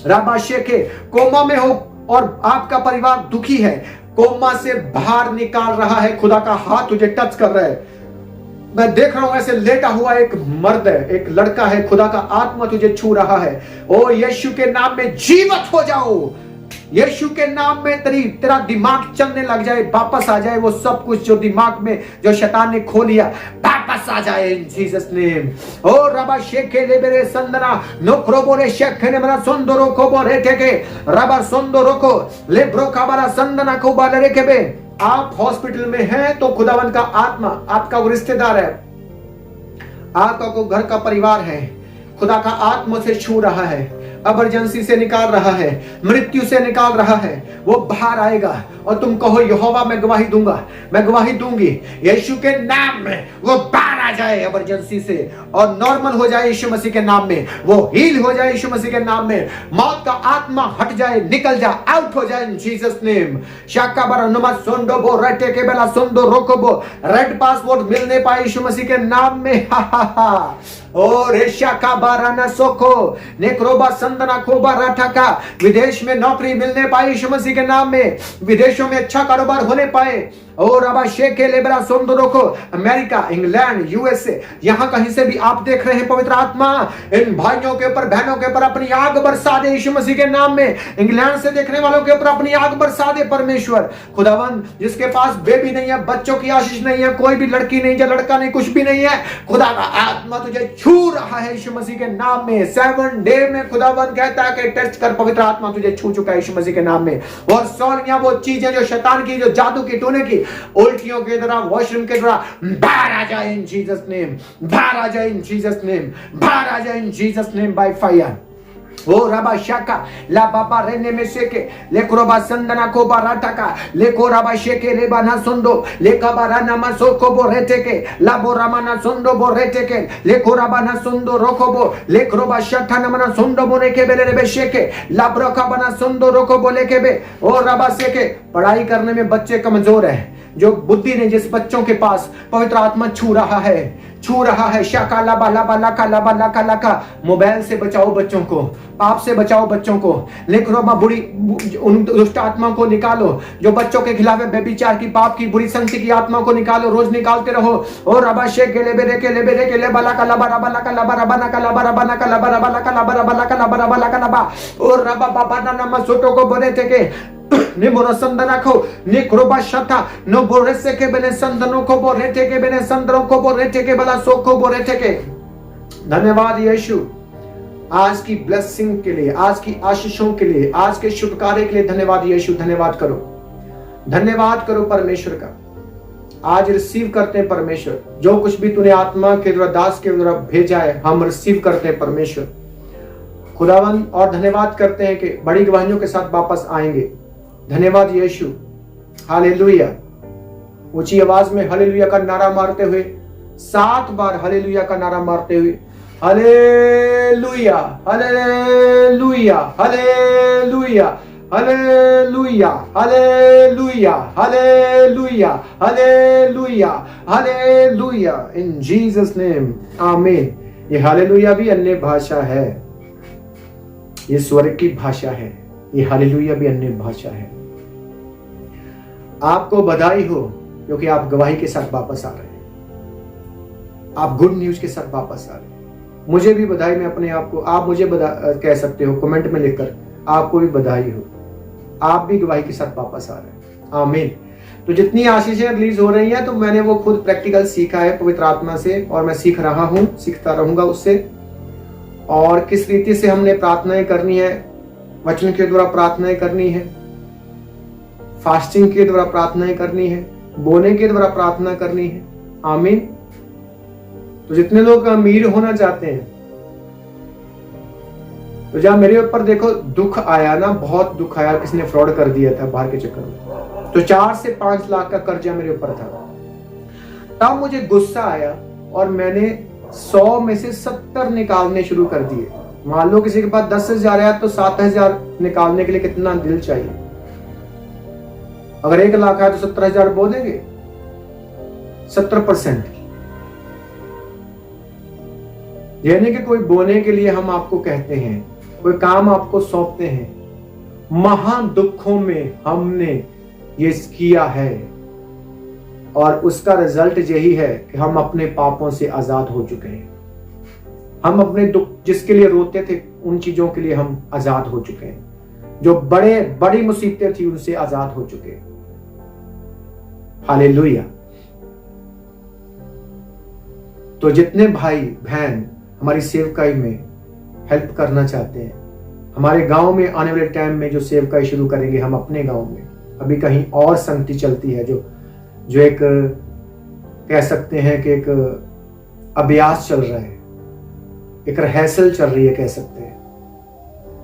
[SPEAKER 5] राबाशे के कोमा में हो और आपका परिवार दुखी है, कोमा से बाहर निकाल रहा है, खुदा का हाथ तुझे टच कर रहा है। मैं देख रहा हूं ऐसे लेटा हुआ एक मर्द है, एक लड़का है, खुदा का आत्मा तुझे छू रहा है। ओ यीशु के नाम में जीवित हो जाओ, यीशु के नाम में तेरा दिमाग चलने लग जाए, वापस आ जाए वो सब कुछ जो दिमाग में जो शैतान ने खो लिया, वापस आ जाए इन जीसस नेम। ओ रबा शेखे ले मेरे संदना नोखरो बोरे शेखे ने मेरा सुंदरो को बोरे टेके रबा सुंदरो को ले ब्रोका वाला संदना को बाले के बे। आप हॉस्पिटल में हैं तो खुदावन का आत्मा आपका रिश्तेदार है, आपका को घर का परिवार है, खुदा का आत्मा से छू रहा है। इमरजेंसी से निकाल रहा है, मृत्यु से निकाल रहा है, वो बाहर आएगा। और तुम कहो यहोवा मैं गवाही दूंगा, मैं गवाही दूंगी, यीशु के नाम में वो बाहर आ जाए इमरजेंसी से और नॉर्मल हो जाए यीशु मसीह के नाम में, वो हील हो जाए यीशु मसीह के नाम में, मौत का आत्मा हट जाए, निकल जाए, आउट हो जाए इन जीसस नेम। शाका बरनुमा सोंडो बो रटे के बेला सोंडो रोकोबो, रेड पासपोर्ट मिलने पाए यीशु मसीह के नाम में। हा हा हा। और रेशा का बाराना सोको नेक्रोबा संदना खोबा राठा का, विदेश में नौकरी मिलने पाए यीशु मसीह के नाम में, विदेशों में अच्छा कारोबार होने पाए। और अब शेके लेबरा सोंदरो को, अमेरिका, इंग्लैंड, यूएसए, यहां कहीं से भी आप देख रहे हैं, पवित्र आत्मा इन भाइयों के ऊपर, बहनों के ऊपर अपनी आग बरसा दे यीशु मसीह के नाम में। इंग्लैंड से देखने वालों के ऊपर अपनी आग बरसा दे परमेश्वर। खुदावन जिसके पास बेबी नहीं है, बच्चों की आशीष नहीं है, कोई भी लड़की नहीं है, लड़का नहीं, कुछ भी नहीं है, खुदा का आत्मा तुझे छू रहा है यीशु मसीह के नाम में। 7 डे में खुदावन कहता है कि टच कर, पवित्र आत्मा तुझे छू चुका है यीशु मसीह के नाम में। और सौलियां वो चीजें जो शैतान की, जो जादू की, टोने की, उल्टियों के द्वारा, वॉशरूम के द्वारा बाहर आ जाए इन जीसस नेम, बाहर आ जाए इन जीसस नेम, बाहर आ जाए in Jesus name by fire. ओ रबा शाका ला बाबा रेने में शेके ले क्रोबा संदना को बाराटा का ले को रबा शेके ले बाना सुंदो ले कबारा नमा सोको बो रेटे के ला बो रामाना सुंदो बो रेटे के ले को रबा ना सुंदो रोको बो ले क्रोबा शठा नमना सुंदो बो ने के बेले रे शेके ला ब्रोका बना सुंदो रोको बो ले के बे। ओ रबा शेके, पढ़ाई करने में बच्चे कमजोर है, जो बुद्धि ने जिस बच्चों के पास, पवित्र आत्मा छू रहा है, छू रहा है। शाका लाबा लाबा लाका लाबा लाका लाका, मोबाइल से बचाओ बच्चों को, पाप से बचाओ बच्चों को। लिख रो बुरी उन दुष्ट आत्मा को निकालो जो बच्चों के खिलाफ है, व्यभिचार की, पाप की, बुरी संगति की आत्मा को निकालो, रोज निकालते रहो। और रबा शेक के लेबे रे के लेबे रे के लेबा लाका लाबा रबा लाका लाबा रबा लाका लाबा रबा लाका लाबा रबा लाका लाबा रबा लाका लाबा रबा लाका लाबा। और रबा बाबा ना नमा सोटो को बने थे के निमोरा संदना को निक्रोबा शता नो बोरेसे के बने संदनों को बोरेटे के बने संदरों को बोरेटे के बला सोको बोरेटे के। धन्यवाद यीशु आज की ब्लेसिंग के लिए, आज की आशीषों के लिए, आज के शुभ कार्य के लिए धन्यवाद यीशु। धन्यवाद करो, धन्यवाद करो परमेश्वर का। आज रिसीव करते हैं परमेश्वर, जो कुछ भी तूने आत्मा के द्वारा, दास के द्वारा भेजा है, हम रिसीव करते हैं परमेश्वर खुदावन। और धन्यवाद करते हैं कि बड़ी गवाहियों के साथ वापस आएंगे। धन्यवाद यीशु, हालेलुया। ऊंची आवाज में हालेलुया का नारा मारते हुए, 7 बार हालेलुया का नारा मारते हुए, hallelujah hallelujah hallelujah hallelujah hallelujah hallelujah hallelujah hallelujah इन जीसस नेम, आमीन। ये हालेलुया भी अन्य भाषा है, ये स्वर्ग की भाषा है, ये हालेलुया भी अन्य भाषा है। आपको बधाई हो क्योंकि आप गवाही के साथ वापस आ रहे हैं, आप गुड न्यूज के साथ वापस आ रहे हैं। मुझे भी बधाई, मैं अपने आप को, आप मुझे कह सकते हो कमेंट में लिखकर, आपको भी बधाई हो, आप भी गवाही के साथ वापस आ रहे हैं, आमीन। तो जितनी आशीषें रिलीज हो रही हैं, तो मैंने वो खुद प्रैक्टिकल सीखा है पवित्र आत्मा से, और मैं सीख रहा हूं, सीखता रहूंगा उससे। और किस रीति से हमने प्रार्थनाएं करनी है, वचन के द्वारा प्रार्थनाएं करनी है, फास्टिंग के द्वारा प्रार्थनाएं करनी है, बोने के द्वारा प्रार्थना करनी है, आमीन। तो जितने लोग अमीर होना चाहते हैं, तो जब मेरे ऊपर देखो दुख आया ना, बहुत दुख आया, किसी ने फ्रॉड कर दिया था बाहर के चक्कर में, तो 4 से 5 लाख का कर्जा मेरे ऊपर था। तब मुझे गुस्सा आया और मैंने 100 में से 70 निकालने शुरू कर दिए। मान लो किसी के पास 10,000 है तो 7,000 निकालने के लिए कितना दिल चाहिए। अगर 1 लाख है तो 70,000 बो देंगे, 70%। यानी कि कोई बोने के लिए हम आपको कहते हैं, कोई काम आपको सौंपते हैं, महा दुखों में हमने ये किया है, और उसका रिजल्ट यही है कि हम अपने पापों से आजाद हो चुके हैं। हम अपने दुख जिसके लिए रोते थे, उन चीजों के लिए हम आजाद हो चुके हैं। जो बड़ी मुसीबतें थी, उनसे आजाद हो चुके हैं। हालेलुया। तो जितने भाई बहन हमारी सेवकाई में हेल्प करना चाहते हैं, हमारे गांव में आने वाले टाइम में जो सेवकाई शुरू करेंगे हम अपने गांव में, अभी कहीं और संगति चलती है, जो एक कह सकते हैं कि एक अभ्यास चल रहा है, एक रिहर्सल चल रही है, कह सकते हैं।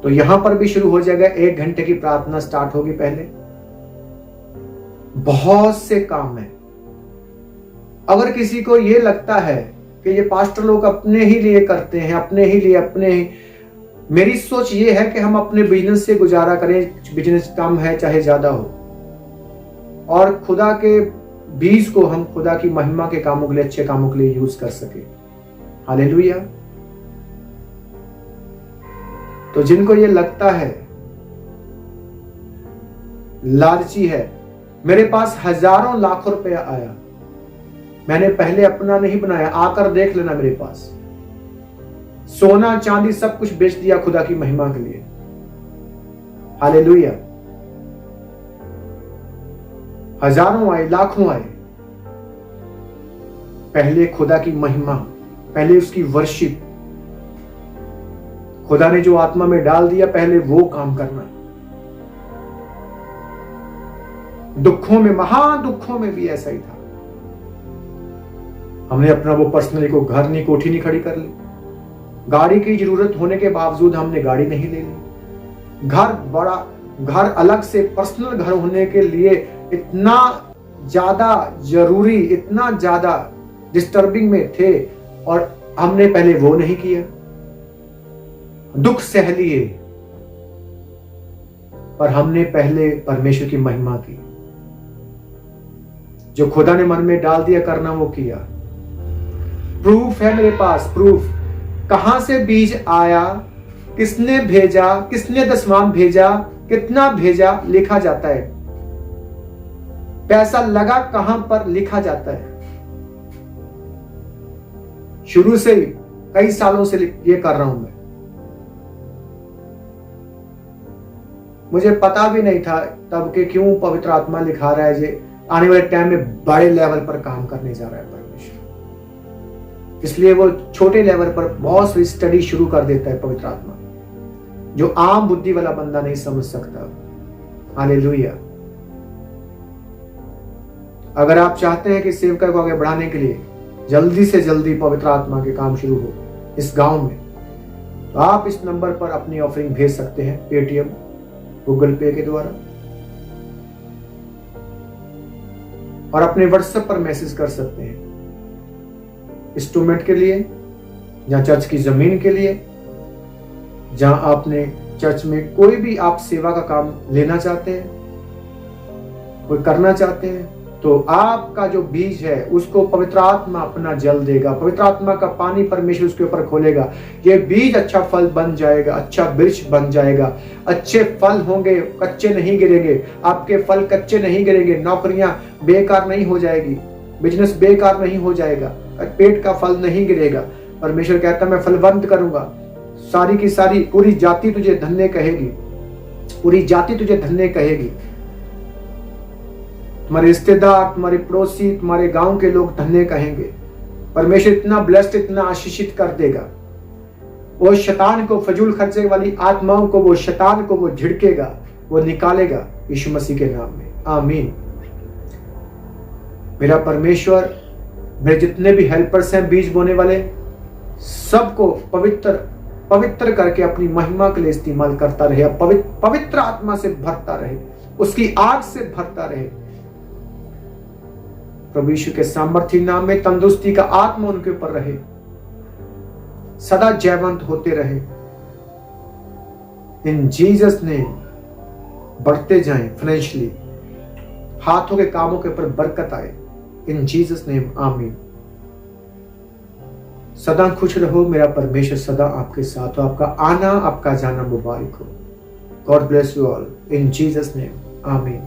[SPEAKER 5] तो यहां पर भी शुरू हो जाएगा, 1 घंटे की प्रार्थना स्टार्ट होगी। पहले बहुत से काम है। अगर किसी को यह लगता है कि ये पास्टर लोग अपने ही लिए करते हैं, अपने ही, मेरी सोच ये है कि हम अपने बिजनेस से गुजारा करें, बिजनेस कम है चाहे ज्यादा हो, और खुदा के बीज को हम खुदा की महिमा के कामों के लिए, अच्छे कामों के लिए यूज कर सके। हालेलुया। तो जिनको ये लगता है, लालची है, मेरे पास हजारों लाखों रुपया आया, मैंने पहले अपना नहीं बनाया, आकर देख लेना मेरे पास, सोना चांदी सब कुछ बेच दिया खुदा की महिमा के लिए। हालेलुया। हजारों आए, लाखों आए, पहले खुदा की महिमा, पहले उसकी वर्शिप, खुदा ने जो आत्मा में डाल दिया पहले वो काम करना। दुखों में, महादुखों में भी ऐसा ही था। हमने अपना वो पर्सनली को घर नहीं, कोठी नहीं खड़ी कर ली, गाड़ी की जरूरत होने के बावजूद हमने गाड़ी नहीं ले ली, घर बड़ा, घर अलग से पर्सनल घर होने के लिए इतना ज्यादा जरूरी, इतना ज्यादा डिस्टर्बिंग में थे, और हमने पहले वो नहीं किया। दुख सह लिए, पर हमने पहले परमेश्वर की महिमा की। जो खुदा ने मन में डाल दिया करना वो किया। प्रूफ है मेरे पास, प्रूफ कहां से बीज आया, किसने भेजा, किसने दसवां भेजा, कितना भेजा, लिखा जाता है। पैसा लगा कहां पर, लिखा जाता है। शुरू से कई सालों से ये कर रहा हूं मैं। मुझे पता भी नहीं था तब के क्यों पवित्र आत्मा लिखा रहा है, ये आने वाले टाइम में बड़े लेवल पर काम करने जा रहा है परमेश्वर। इसलिए वो छोटे लेवल पर बहुत सी स्टडी शुरू कर देता है पवित्र आत्मा, जो आम बुद्धि वाला बंदा नहीं समझ सकता। हालेलुया। अगर आप चाहते हैं कि सेवका को आगे बढ़ाने के लिए जल्दी से जल्दी पवित्र आत्मा के काम शुरू हो इस गांव में, तो आप इस नंबर पर अपनी ऑफरिंग भेज सकते हैं, पेटीएम, गूगल पे के द्वारा, और अपने व्हाट्सएप पर मैसेज कर सकते हैं। इंस्ट्रूमेंट के लिए, या चर्च की जमीन के लिए, जहां आपने चर्च में कोई भी आप सेवा का काम लेना चाहते हैं, कोई करना चाहते हैं, तो आपका जो बीज है उसको पवित्र आत्मा अपना जल देगा, पवित्र आत्मा का पानी परमेश्वर उसके ऊपर खोलेगा। ये बीज अच्छा फल बन जाएगा, अच्छा वृक्ष बन जाएगा, अच्छे फल होंगे, कच्चे नहीं गिरेंगे, आपके फल कच्चे नहीं गिरेंगे, नौकरियां बेकार नहीं हो जाएगी, बिजनेस बेकार नहीं हो जाएगा, पेट का फल नहीं गिरेगा। परमेश्वर कहता है मैं फलवंत करूंगा, सारी की सारी पूरी जाति तुझे धन्य कहेगी, पूरी जाति तुझे धन्य कहेगी। तुम्हारे रिश्तेदार, तुम्हारे पड़ोसी, तुम्हारे गांव के लोग धन्य कहेंगे। परमेश्वर इतना ब्लेस्ड, इतना आशीषित कर देगा। वो शैतान को, फजूल खर्चे वाली आत्माओं को, वो शैतान को वो झिड़केगा, वो निकालेगा यीशु मसीह के नाम में। आमीन। मेरा परमेश्वर मेरे जितने भी हेल्पर्स हैं, बीज बोने वाले, सबको पवित्र करके अपनी महिमा के लिए इस्तेमाल करता रहे, पवित्र आत्मा से भरता रहे, उसकी आग से भरता रहे। प्रभु यीशु के सामर्थ्य नाम में तंदुरुस्ती का आत्मा उनके ऊपर रहे, सदा जयवंत होते रहे। इन जीसस नेम बढ़ते जाएं फाइनेंशियली, हाथों के कामों के ऊपर बरकत आए। इन जीसस नेम आमीन। सदा खुश रहो, मेरा परमेश्वर सदा आपके साथ हो, आपका आना आपका जाना मुबारक हो। God bless you all in Jesus name आमीन।